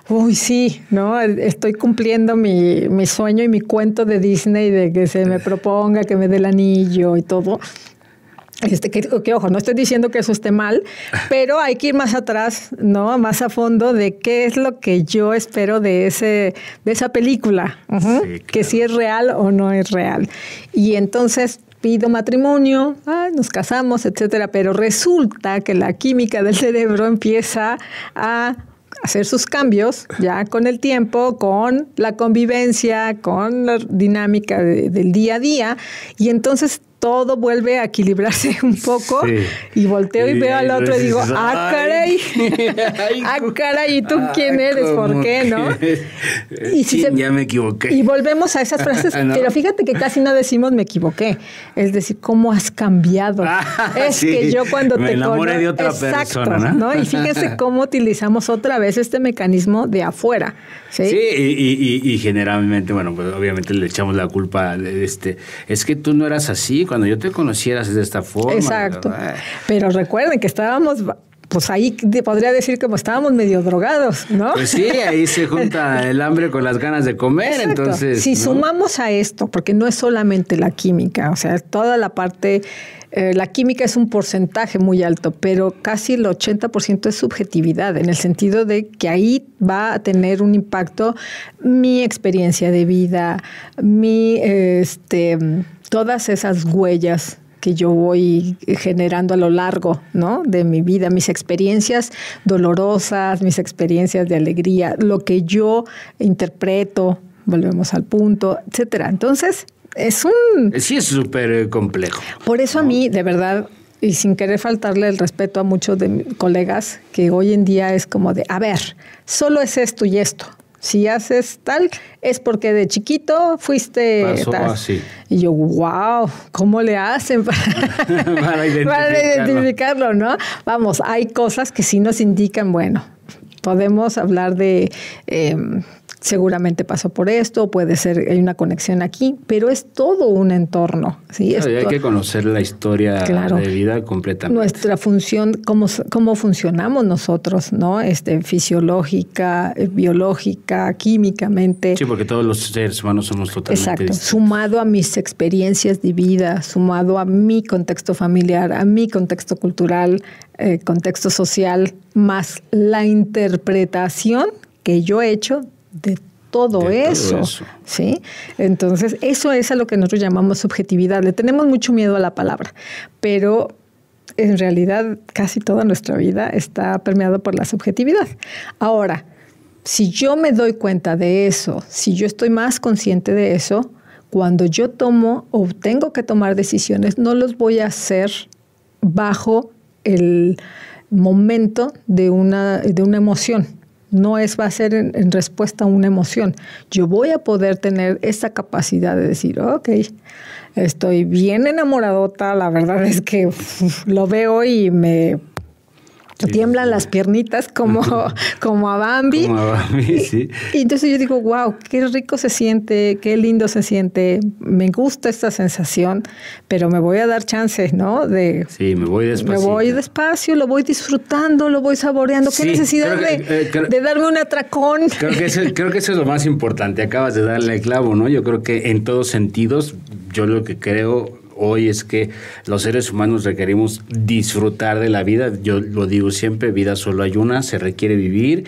uy, sí, ¿no? Estoy cumpliendo mi sueño y mi cuento de Disney de que se me proponga, que me dé el anillo y todo. Que ojo, no estoy diciendo que eso esté mal, pero hay que ir más atrás, ¿no? Más a fondo de qué es lo que yo espero de esa película, que si es real o no es real. Y entonces pido matrimonio, nos casamos, etcétera, pero resulta que la química del cerebro empieza a hacer sus cambios ya con el tiempo, con la convivencia, con la dinámica del día a día, y entonces todo vuelve a equilibrarse un poco y volteo y veo al otro y digo, caray, caray, ¿y tú quién eres? ¿Por qué, no? Ya me equivoqué. Y volvemos a esas frases, pero fíjate que casi no decimos me equivoqué, es decir, ¿cómo has cambiado? Que yo cuando me enamoré de otra persona, ¿no? Y fíjense cómo utilizamos otra vez este mecanismo de afuera. Sí, y generalmente, bueno, pues obviamente le echamos la culpa es que tú no eras así, cuando yo te conocieras de esta forma. Exacto. Pero recuerden que estábamos, pues ahí podría decir como estábamos medio drogados, ¿no? Pues sí, ahí se junta el hambre con las ganas de comer. Exacto. Entonces. Si sumamos a esto, porque no es solamente la química, o sea, toda la parte, la química es un porcentaje muy alto, pero casi el 80% es subjetividad, en el sentido de que ahí va a tener un impacto mi experiencia de vida, todas esas huellas que yo voy generando a lo largo, ¿no?, de mi vida, mis experiencias dolorosas, mis experiencias de alegría, lo que yo interpreto, volvemos al punto, etcétera. Entonces, sí, es súper complejo. Por eso, ¿no?, a mí, de verdad, y sin querer faltarle el respeto a muchos de mis colegas, que hoy en día es como de, a ver, solo es esto y esto. Si haces tal, es porque de chiquito fuiste tal. Así. Y yo, wow, ¿cómo le hacen para identificarlo, ¿no? Vamos, hay cosas que sí nos indican, bueno, podemos hablar de seguramente pasó por esto, puede ser, hay una conexión aquí, pero es todo un entorno. ¿Sí? Claro, y hay que conocer la historia de vida completamente. Nuestra función, cómo funcionamos nosotros, ¿no? Fisiológica, biológica, químicamente. Sí, porque todos los seres humanos somos totalmente distintos. Sumado a mis experiencias de vida, sumado a mi contexto familiar, a mi contexto cultural, contexto social, más la interpretación que yo he hecho de todo eso, ¿sí? Entonces, eso es a lo que nosotros llamamos subjetividad. Le tenemos mucho miedo a la palabra, pero en realidad casi toda nuestra vida está permeada por la subjetividad. Ahora, si yo me doy cuenta de eso, si yo estoy más consciente de eso, cuando yo tomo o tengo que tomar decisiones, no los voy a hacer bajo el momento de una emoción. No va a ser en respuesta a una emoción. Yo voy a poder tener esa capacidad de decir, ok, estoy bien enamoradota, la verdad es que lo veo y me tiemblan las piernitas como a Bambi. Como a Bambi, sí. Y entonces yo digo, wow, qué rico se siente, qué lindo se siente, me gusta esta sensación, pero me voy a dar chance, ¿no? Sí, me voy despacio. Me voy despacio, lo voy disfrutando, lo voy saboreando. ¿Qué necesidad de darme un atracón? Creo que eso es lo más importante. Acabas de darle el clavo, ¿no? Yo creo que en todos sentidos, yo lo que creo, hoy es que los seres humanos requerimos disfrutar de la vida. Yo lo digo siempre, vida solo hay una, se requiere vivir,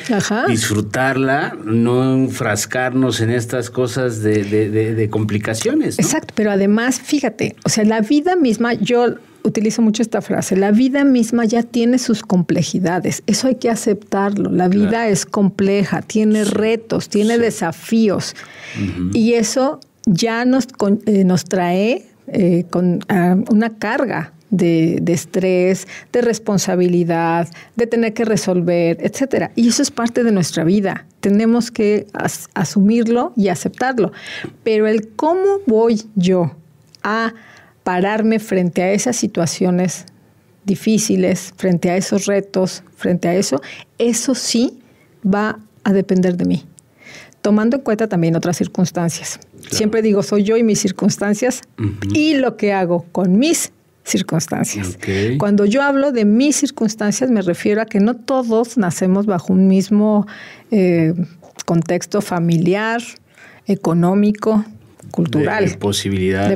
disfrutarla, no enfrascarnos en estas cosas de complicaciones, ¿no? Exacto, pero además, fíjate, o sea, la vida misma, yo utilizo mucho esta frase, la vida misma ya tiene sus complejidades, eso hay que aceptarlo, la vida es compleja, tiene retos, tiene desafíos, y eso ya nos trae con una carga de estrés, de responsabilidad, de tener que resolver, etcétera. Y eso es parte de nuestra vida. Tenemos que asumirlo y aceptarlo. Pero el cómo voy yo a pararme frente a esas situaciones difíciles, frente a esos retos, frente a eso sí va a depender de mí. Tomando en cuenta también otras circunstancias. Claro. Siempre digo, soy yo y mis circunstancias y lo que hago con mis circunstancias. Okay. Cuando yo hablo de mis circunstancias, me refiero a que no todos nacemos bajo un mismo contexto familiar, económico, cultural. De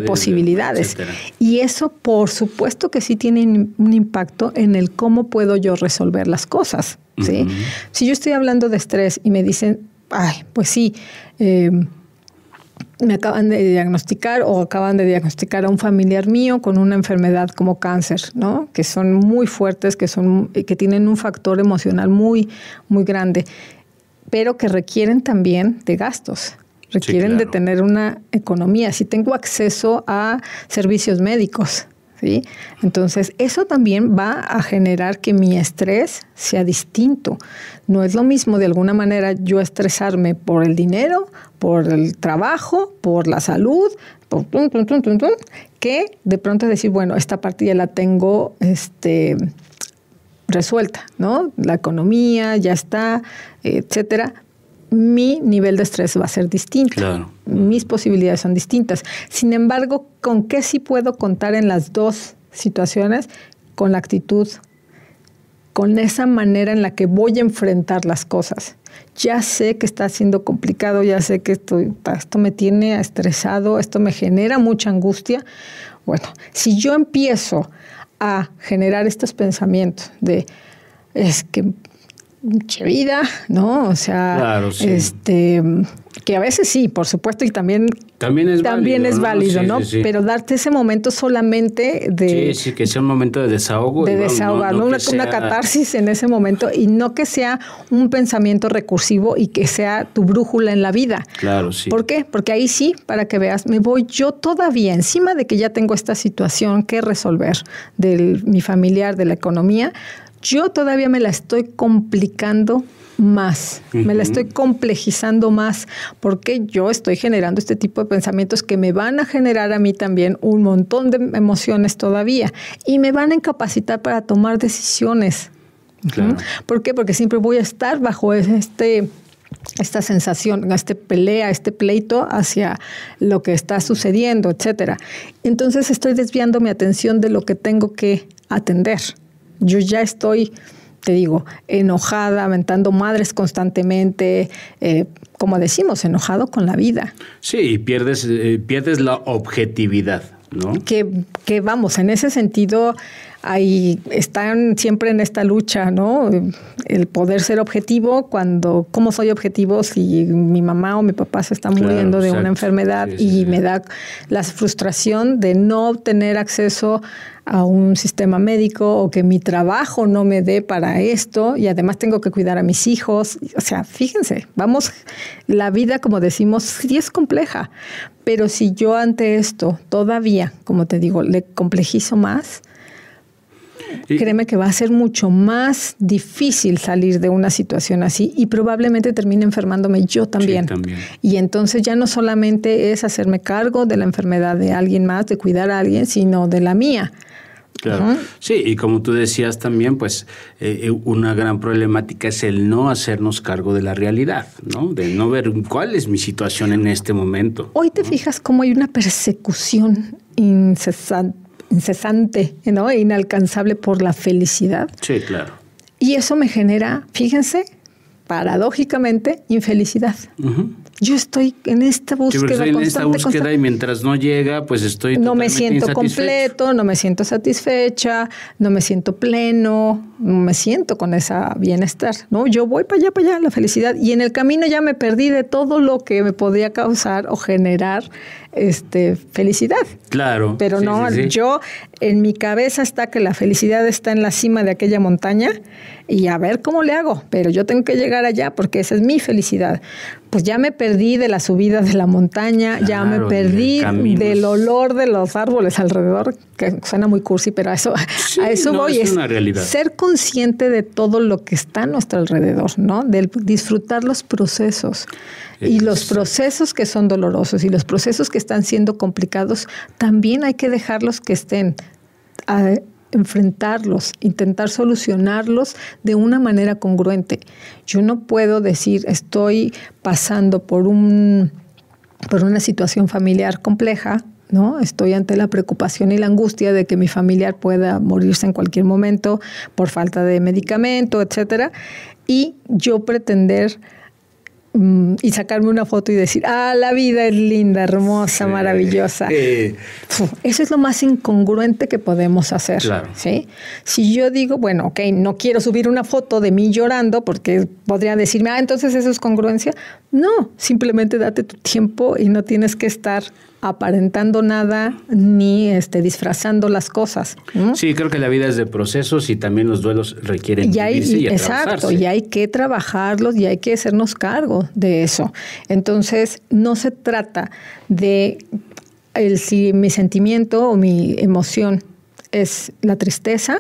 posibilidades. Etcétera. Y eso, por supuesto que sí tiene un impacto en el cómo puedo yo resolver las cosas, ¿sí? Si yo estoy hablando de estrés y me dicen, ay, pues sí, me acaban de diagnosticar a un familiar mío con una enfermedad como cáncer, ¿no? Que son muy fuertes, que tienen un factor emocional muy, muy grande, pero que requieren también de gastos. Requieren de tener una economía. Si tengo acceso a servicios médicos, ¿sí? Entonces, eso también va a generar que mi estrés sea distinto. No es lo mismo, de alguna manera, yo estresarme por el dinero, por el trabajo, por la salud, que de pronto decir, bueno, esta parte ya la tengo resuelta, ¿no? La economía ya está, etcétera. Mi nivel de estrés va a ser distinto. Claro. Mis posibilidades son distintas. Sin embargo, ¿con qué sí puedo contar en las dos situaciones? Con la actitud, con esa manera en la que voy a enfrentar las cosas. Ya sé que está siendo complicado, ya sé que esto me tiene estresado, esto me genera mucha angustia. Bueno, si yo empiezo a generar estos pensamientos de, es que mucha vida, ¿no? O sea, claro, sí. Que a veces sí, por supuesto, y también es válido, ¿no? Sí. Pero darte ese momento solamente de... Sí, que sea un momento de desahogo. De desahogar, ¿no? Una catarsis en ese momento, y no que sea un pensamiento recursivo y que sea tu brújula en la vida. Claro, sí. ¿Por qué? Porque ahí sí, para que veas, me voy yo todavía, encima de que ya tengo esta situación que resolver de mi familiar, de la economía, yo todavía me la estoy complicando más, me la estoy complejizando más, porque yo estoy generando este tipo de pensamientos que me van a generar a mí también un montón de emociones todavía y me van a incapacitar para tomar decisiones. Claro. ¿Por qué? Porque siempre voy a estar bajo esta sensación, pelea, este pleito hacia lo que está sucediendo, etcétera. Entonces estoy desviando mi atención de lo que tengo que atender. Yo ya estoy, te digo, enojada, aventando madres constantemente, como decimos, enojado con la vida. Sí, y pierdes la objetividad, ¿no? Que vamos, en ese sentido, ahí están siempre en esta lucha, ¿no? El poder ser objetivo ¿cómo soy objetivo si mi mamá o mi papá se está muriendo de una enfermedad y me da la frustración de no tener acceso a un sistema médico o que mi trabajo no me dé para esto y además tengo que cuidar a mis hijos? O sea, fíjense, la vida, como decimos, sí es compleja, pero si yo ante esto todavía, como te digo, le complejizo más, créeme que va a ser mucho más difícil salir de una situación así y probablemente termine enfermándome yo también. Sí, también. Y entonces ya no solamente es hacerme cargo de la enfermedad de alguien más, de cuidar a alguien, sino de la mía. Claro. Sí, y como tú decías también, pues una gran problemática es el no hacernos cargo de la realidad, ¿no? De no ver cuál es mi situación en este momento. Hoy te fijas cómo hay una persecución incesante, ¿no? E inalcanzable por la felicidad. Sí, claro. Y eso me genera, fíjense, paradójicamente, infelicidad. Yo estoy en esta búsqueda constante. En esta búsqueda y mientras no llega, pues estoy no me siento completo, no me siento satisfecha, no me siento pleno, no me siento con ese bienestar, ¿no? Yo voy para allá, la felicidad. Y en el camino ya me perdí de todo lo que me podía causar o generar felicidad. Claro. Pero sí, no, sí. Yo en mi cabeza está que la felicidad está en la cima de aquella montaña y a ver cómo le hago, pero yo tengo que llegar allá porque esa es mi felicidad. Pues ya me perdí de la subida de la montaña, claro, ya me perdí del olor de los árboles alrededor, que suena muy cursi, pero a eso voy. Es una realidad. Ser consciente de todo lo que está a nuestro alrededor, ¿no? De disfrutar los procesos. Y los procesos que son dolorosos y los procesos que están siendo complicados, también hay que dejarlos que estén, a enfrentarlos, intentar solucionarlos de una manera congruente. Yo no puedo decir, estoy pasando por una situación familiar compleja, ¿no? Estoy ante la preocupación y la angustia de que mi familiar pueda morirse en cualquier momento por falta de medicamento, etcétera, y yo pretender y sacarme una foto y decir, la vida es linda, hermosa, maravillosa. Eso es lo más incongruente que podemos hacer. Claro. ¿Sí? Si yo digo, bueno, ok, no quiero subir una foto de mí llorando porque podría decirme, entonces eso es congruencia. No, simplemente date tu tiempo y no tienes que estar aparentando nada ni disfrazando las cosas. Sí, creo que la vida es de procesos y también los duelos requieren vivirse y exacto, y hay que trabajarlos y hay que hacernos cargo de eso. Entonces, no se trata de si mi sentimiento o mi emoción es la tristeza,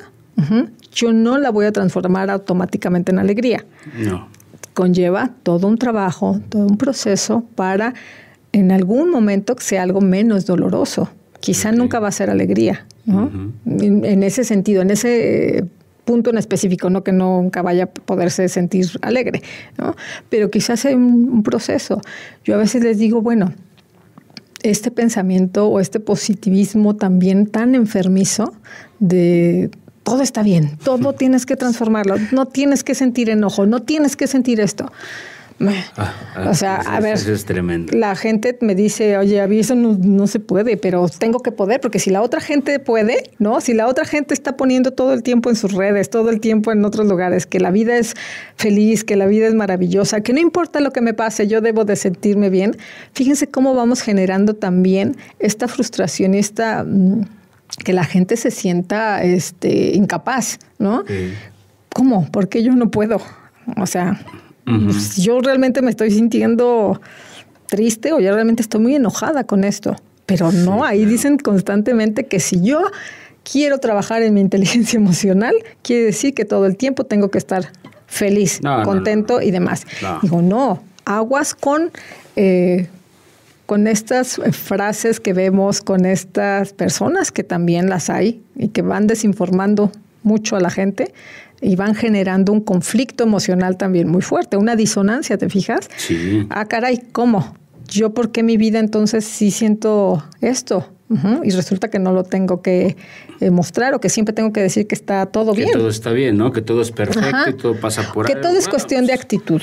yo no la voy a transformar automáticamente en alegría. No. Conlleva todo un trabajo, todo un proceso para en algún momento que sea algo menos doloroso. Quizá nunca va a ser alegría, ¿no? En ese sentido, en ese punto en específico, no que nunca vaya a poderse sentir alegre, ¿no? Pero quizás hay un proceso. Yo a veces les digo, bueno, este pensamiento o este positivismo también tan enfermizo de todo está bien, todo tienes que transformarlo, no tienes que sentir enojo, no tienes que sentir esto. O sea, a ver, eso es tremendo. La gente me dice, oye, a mí eso no se puede, pero tengo que poder, porque si la otra gente puede, ¿no? Si la otra gente está poniendo todo el tiempo en sus redes, todo el tiempo en otros lugares, que la vida es feliz, que la vida es maravillosa, que no importa lo que me pase, yo debo de sentirme bien. Fíjense cómo vamos generando también esta frustración y que la gente se sienta incapaz, ¿no? Sí. ¿Cómo? ¿Por qué yo no puedo? O sea, pues yo realmente me estoy sintiendo triste o yo realmente estoy muy enojada con esto. Pero no, ahí dicen constantemente que si yo quiero trabajar en mi inteligencia emocional, quiere decir que todo el tiempo tengo que estar feliz, contento y demás. No. Digo, no, aguas con estas frases que vemos, con estas personas que también las hay y que van desinformando mucho a la gente y van generando un conflicto emocional también muy fuerte, una disonancia, ¿te fijas? Sí. Caray, ¿cómo? ¿Yo por qué mi vida entonces sí siento esto? Y resulta que no lo tengo que mostrar o que siempre tengo que decir que está todo bien. Que todo está bien, ¿no? Que todo es perfecto y todo pasa por algo. Que todo es cuestión de actitud.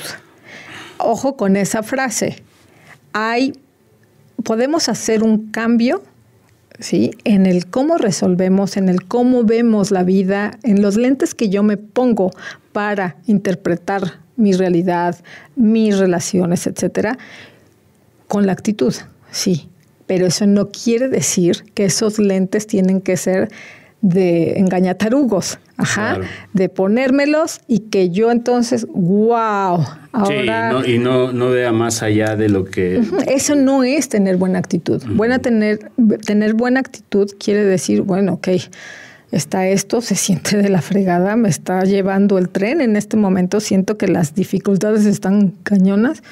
Ojo con esa frase. Podemos hacer un cambio, ¿sí? En el cómo resolvemos, en el cómo vemos la vida, en los lentes que yo me pongo para interpretar mi realidad, mis relaciones, etcétera, con la actitud, sí. Pero eso no quiere decir que esos lentes tienen que ser de engañatarugos, claro. De ponérmelos y que yo entonces, wow, ahora... Sí, no vea más allá de lo que... Eso no es tener buena actitud. Tener buena actitud quiere decir, bueno, ok, está esto, se siente de la fregada, me está llevando el tren en este momento, siento que las dificultades están cañonas.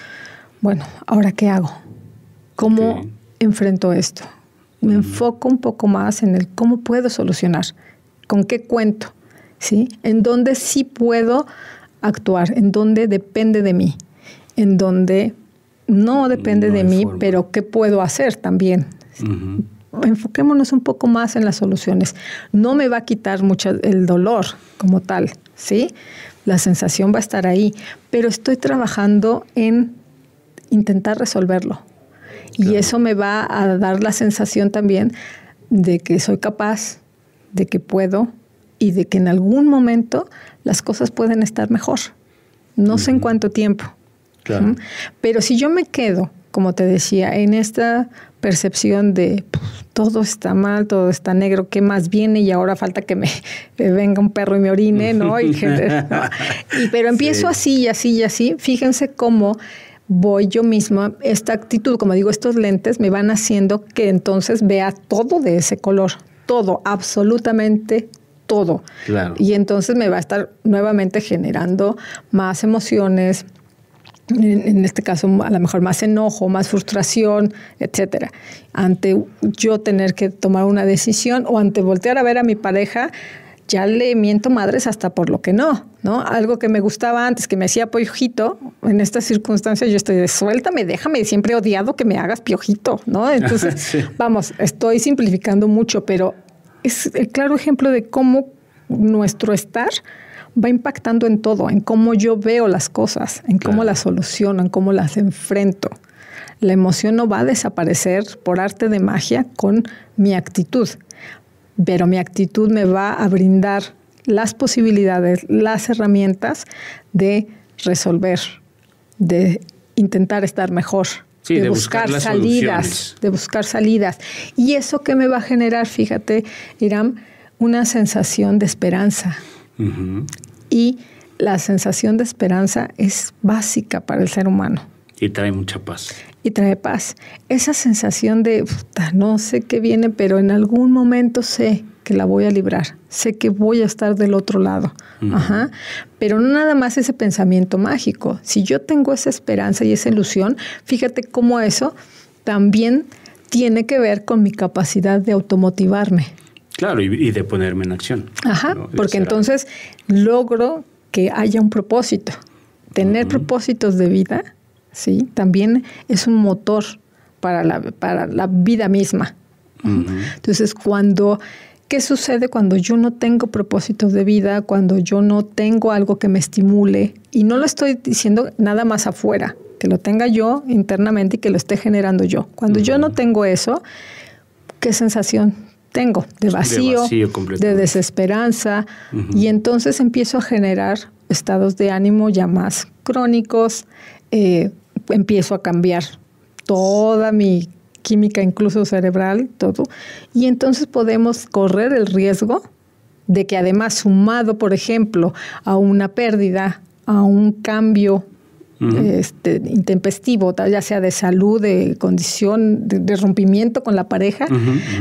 Bueno, ¿ahora qué hago? ¿Cómo enfrento esto? Me enfoco un poco más en el cómo puedo solucionar, con qué cuento, ¿sí? En dónde sí puedo actuar, en dónde depende de mí, en dónde no depende de mí, pero qué puedo hacer también. Enfoquémonos un poco más en las soluciones. No me va a quitar mucho el dolor como tal, ¿sí? La sensación va a estar ahí, pero estoy trabajando en intentar resolverlo. Claro. Y eso me va a dar la sensación también de que soy capaz, de que puedo y de que en algún momento las cosas pueden estar mejor. No sé en cuánto tiempo. Claro. Pero si yo me quedo, como te decía, en esta percepción de todo está mal, todo está negro, ¿qué más viene? Y ahora falta que me venga un perro y me orine, ¿no? Pero empiezo así y así y así. Fíjense cómo voy yo misma, esta actitud, como digo, estos lentes me van haciendo que entonces vea todo de ese color, todo, absolutamente todo. Claro. Y entonces me va a estar nuevamente generando más emociones, en este caso a lo mejor más enojo, más frustración, etcétera. Ante yo tener que tomar una decisión o ante voltear a ver a mi pareja, ya le miento madres hasta por lo que no. Algo que me gustaba antes, que me hacía piojito, en estas circunstancias yo estoy de suéltame, déjame, siempre he odiado que me hagas piojito, ¿no? Entonces, sí. Vamos, estoy simplificando mucho, pero es el claro ejemplo de cómo nuestro estar va impactando en todo, en cómo yo veo las cosas, en cómo las soluciono, en cómo las enfrento. La emoción no va a desaparecer por arte de magia con mi actitud, pero mi actitud me va a brindar las posibilidades, las herramientas de resolver, de intentar estar mejor, sí, de buscar salidas, de buscar salidas. Y eso que me va a generar, fíjate, Hiram, una sensación de esperanza. Uh-huh. Y la sensación de esperanza es básica para el ser humano. Y trae mucha paz. Y trae paz. Esa sensación de, no sé qué viene, pero en algún momento sé que la voy a librar. Sé que voy a estar del otro lado. Uh-huh. Ajá. Pero no nada más ese pensamiento mágico. Si yo tengo esa esperanza y esa ilusión, fíjate cómo eso también tiene que ver con mi capacidad de automotivarme. Claro, y de ponerme en acción. Ajá, ¿no? Porque entonces logro que haya un propósito. Tener propósitos de vida, ¿sí? También es un motor para la vida misma. Entonces, ¿qué sucede cuando yo no tengo propósitos de vida? Cuando yo no tengo algo que me estimule. Y no lo estoy diciendo nada más afuera, que lo tenga yo internamente y que lo esté generando yo. Cuando yo no tengo eso, ¿qué sensación tengo? De vacío de desesperanza. Y entonces empiezo a generar estados de ánimo ya más crónicos. Empiezo a cambiar toda mi química, incluso cerebral, todo. Y entonces podemos correr el riesgo de que además sumado, por ejemplo, a una pérdida, a un cambio intempestivo, ya sea de salud, de condición, de rompimiento con la pareja.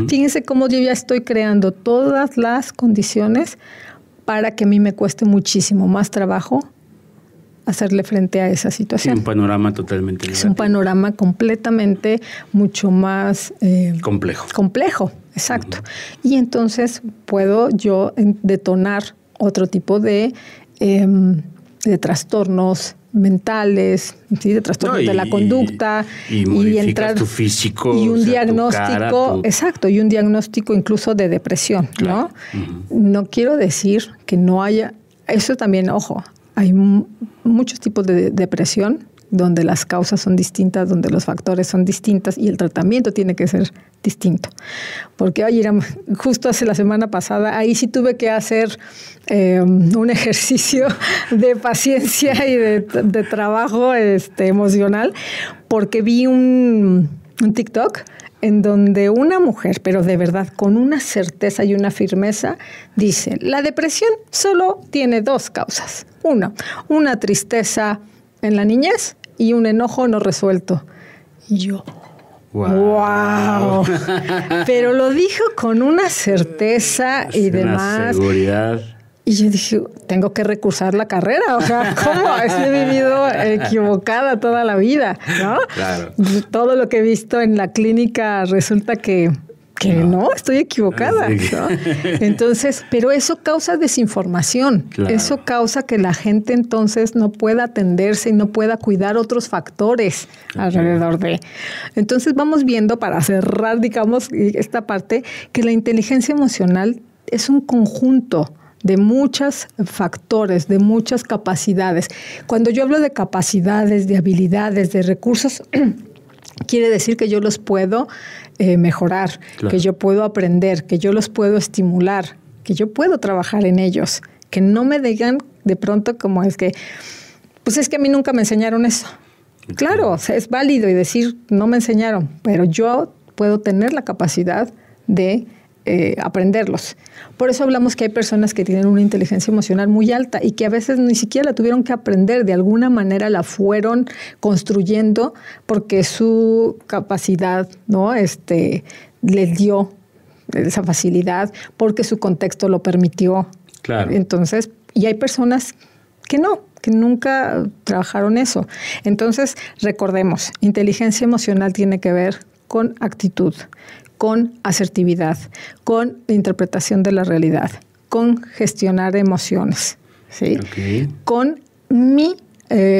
Fíjense cómo yo ya estoy creando todas las condiciones para que a mí me cueste muchísimo más trabajo hacerle frente a esa situación. Sí, un panorama totalmente negativo. Es un panorama completamente mucho más complejo, exacto. Y entonces puedo yo detonar otro tipo de trastornos mentales, ¿sí? De trastornos de la conducta y entrar tu físico y un diagnóstico, exacto, y un diagnóstico incluso de depresión, ¿no? No quiero decir que no haya, eso también, ojo, hay muchos tipos de depresión donde las causas son distintas, donde los factores son distintos y el tratamiento tiene que ser distinto. Porque justo hace la semana pasada, ahí sí tuve que hacer un ejercicio de paciencia y de trabajo emocional, porque vi un TikTok en donde una mujer, pero de verdad con una certeza y una firmeza, dice, la depresión solo tiene dos causas. Una tristeza en la niñez y un enojo no resuelto. Y yo, ¡wow! Pero lo dijo con una certeza y demás. Una seguridad. Y yo dije, tengo que recursar la carrera. O sea, ¿cómo? He vivido equivocada toda la vida, ¿no? Claro. Todo lo que he visto en la clínica resulta que no, estoy equivocada, ¿no? Entonces, pero eso causa desinformación. Claro. Eso causa que la gente entonces no pueda atenderse y no pueda cuidar otros factores alrededor de. Entonces vamos viendo, para cerrar, digamos, esta parte, que la inteligencia emocional es un conjunto de muchos factores, de muchas capacidades. Cuando yo hablo de capacidades, de habilidades, de recursos, quiere decir que yo los puedo mejorar, claro, que yo puedo aprender, que yo los puedo estimular, que yo puedo trabajar en ellos, que no me digan de pronto como es que, pues es que a mí nunca me enseñaron eso. Claro, o sea, es válido y decir, no me enseñaron, pero yo puedo tener la capacidad de aprenderlos. Por eso hablamos que hay personas que tienen una inteligencia emocional muy alta y que a veces ni siquiera la tuvieron que aprender, de alguna manera la fueron construyendo porque su capacidad, ¿no? Les dio esa facilidad, porque su contexto lo permitió. Claro. Entonces, y hay personas que no, que nunca trabajaron eso. Entonces, recordemos, inteligencia emocional tiene que ver con actitud, con asertividad, con interpretación de la realidad, con gestionar emociones, ¿sí? Okay. Con mi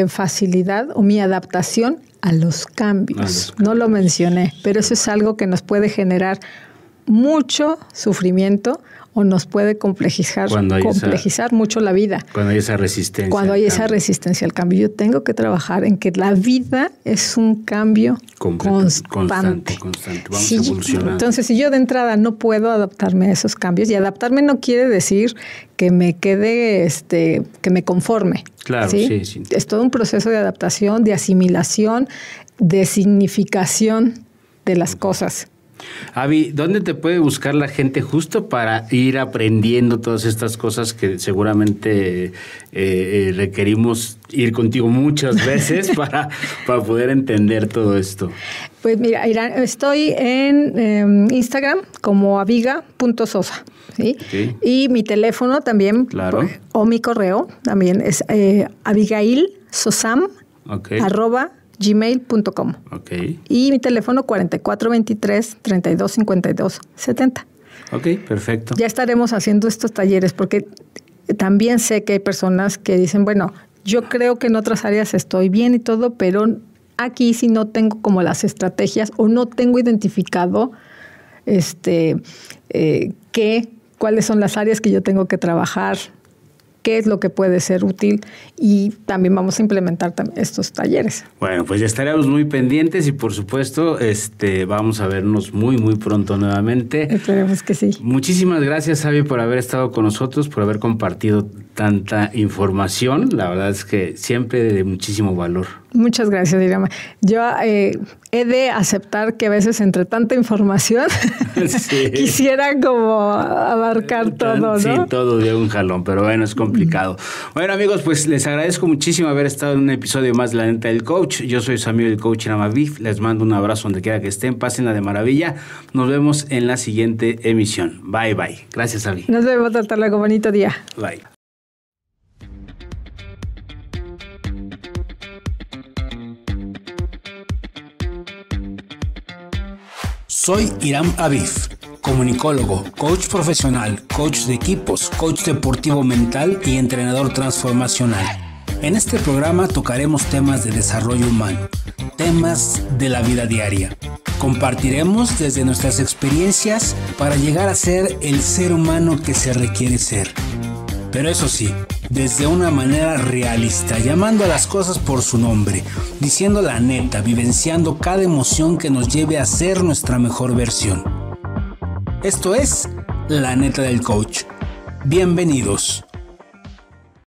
facilidad o mi adaptación a los cambios. No lo mencioné, pero eso es algo que nos puede generar mucho sufrimiento o nos puede complejizar mucho la vida. Cuando hay esa resistencia. Cuando hay esa resistencia al cambio. Yo tengo que trabajar en que la vida es un cambio constante. Vamos evolucionando. Entonces, si yo de entrada no puedo adaptarme a esos cambios, y adaptarme no quiere decir que me quede, que me conforme. Claro, ¿sí? Sí. Es todo un proceso de adaptación, de asimilación, de significación de las cosas. Avi, ¿dónde te puede buscar la gente justo para ir aprendiendo todas estas cosas que seguramente requerimos ir contigo muchas veces para poder entender todo esto? Pues mira, estoy en Instagram como aviga.sosa. ¿sí? Okay. Y mi teléfono también, claro, o mi correo también es abigailsosam@gmail.com. Okay. Y mi teléfono 4423-3252-70. Ok, perfecto. Ya estaremos haciendo estos talleres porque también sé que hay personas que dicen, bueno, yo creo que en otras áreas estoy bien y todo, pero aquí sí no tengo como las estrategias o no tengo identificado cuáles son las áreas que yo tengo que trabajar, qué es lo que puede ser útil, y también vamos a implementar estos talleres. Bueno, pues ya estaremos muy pendientes y por supuesto vamos a vernos muy, muy pronto nuevamente. Esperemos que sí. Muchísimas gracias, Avi, por haber estado con nosotros, por haber compartido tanta información. La verdad es que siempre de muchísimo valor. Muchas gracias, Irama. Yo he de aceptar que a veces entre tanta información sí, quisiera como abarcar todo, ¿no? Sí, todo de un jalón, pero bueno, es complicado. Bueno, amigos, pues les agradezco muchísimo haber estado en un episodio más de La Neta del Coach. Yo soy su amigo el Coach Irama Abif. Les mando un abrazo donde quiera que estén. Pásenla de maravilla. Nos vemos en la siguiente emisión. Bye, bye. Gracias, Avi. Nos vemos. Hasta luego. Bonito día. Bye. Soy Hiram Abif, comunicólogo, coach profesional, coach de equipos, coach deportivo mental y entrenador transformacional. En este programa tocaremos temas de desarrollo humano, temas de la vida diaria. Compartiremos desde nuestras experiencias para llegar a ser el ser humano que se requiere ser. Pero eso sí, desde una manera realista, llamando a las cosas por su nombre, diciendo la neta, vivenciando cada emoción que nos lleve a ser nuestra mejor versión. Esto es La Neta del Coach. Bienvenidos.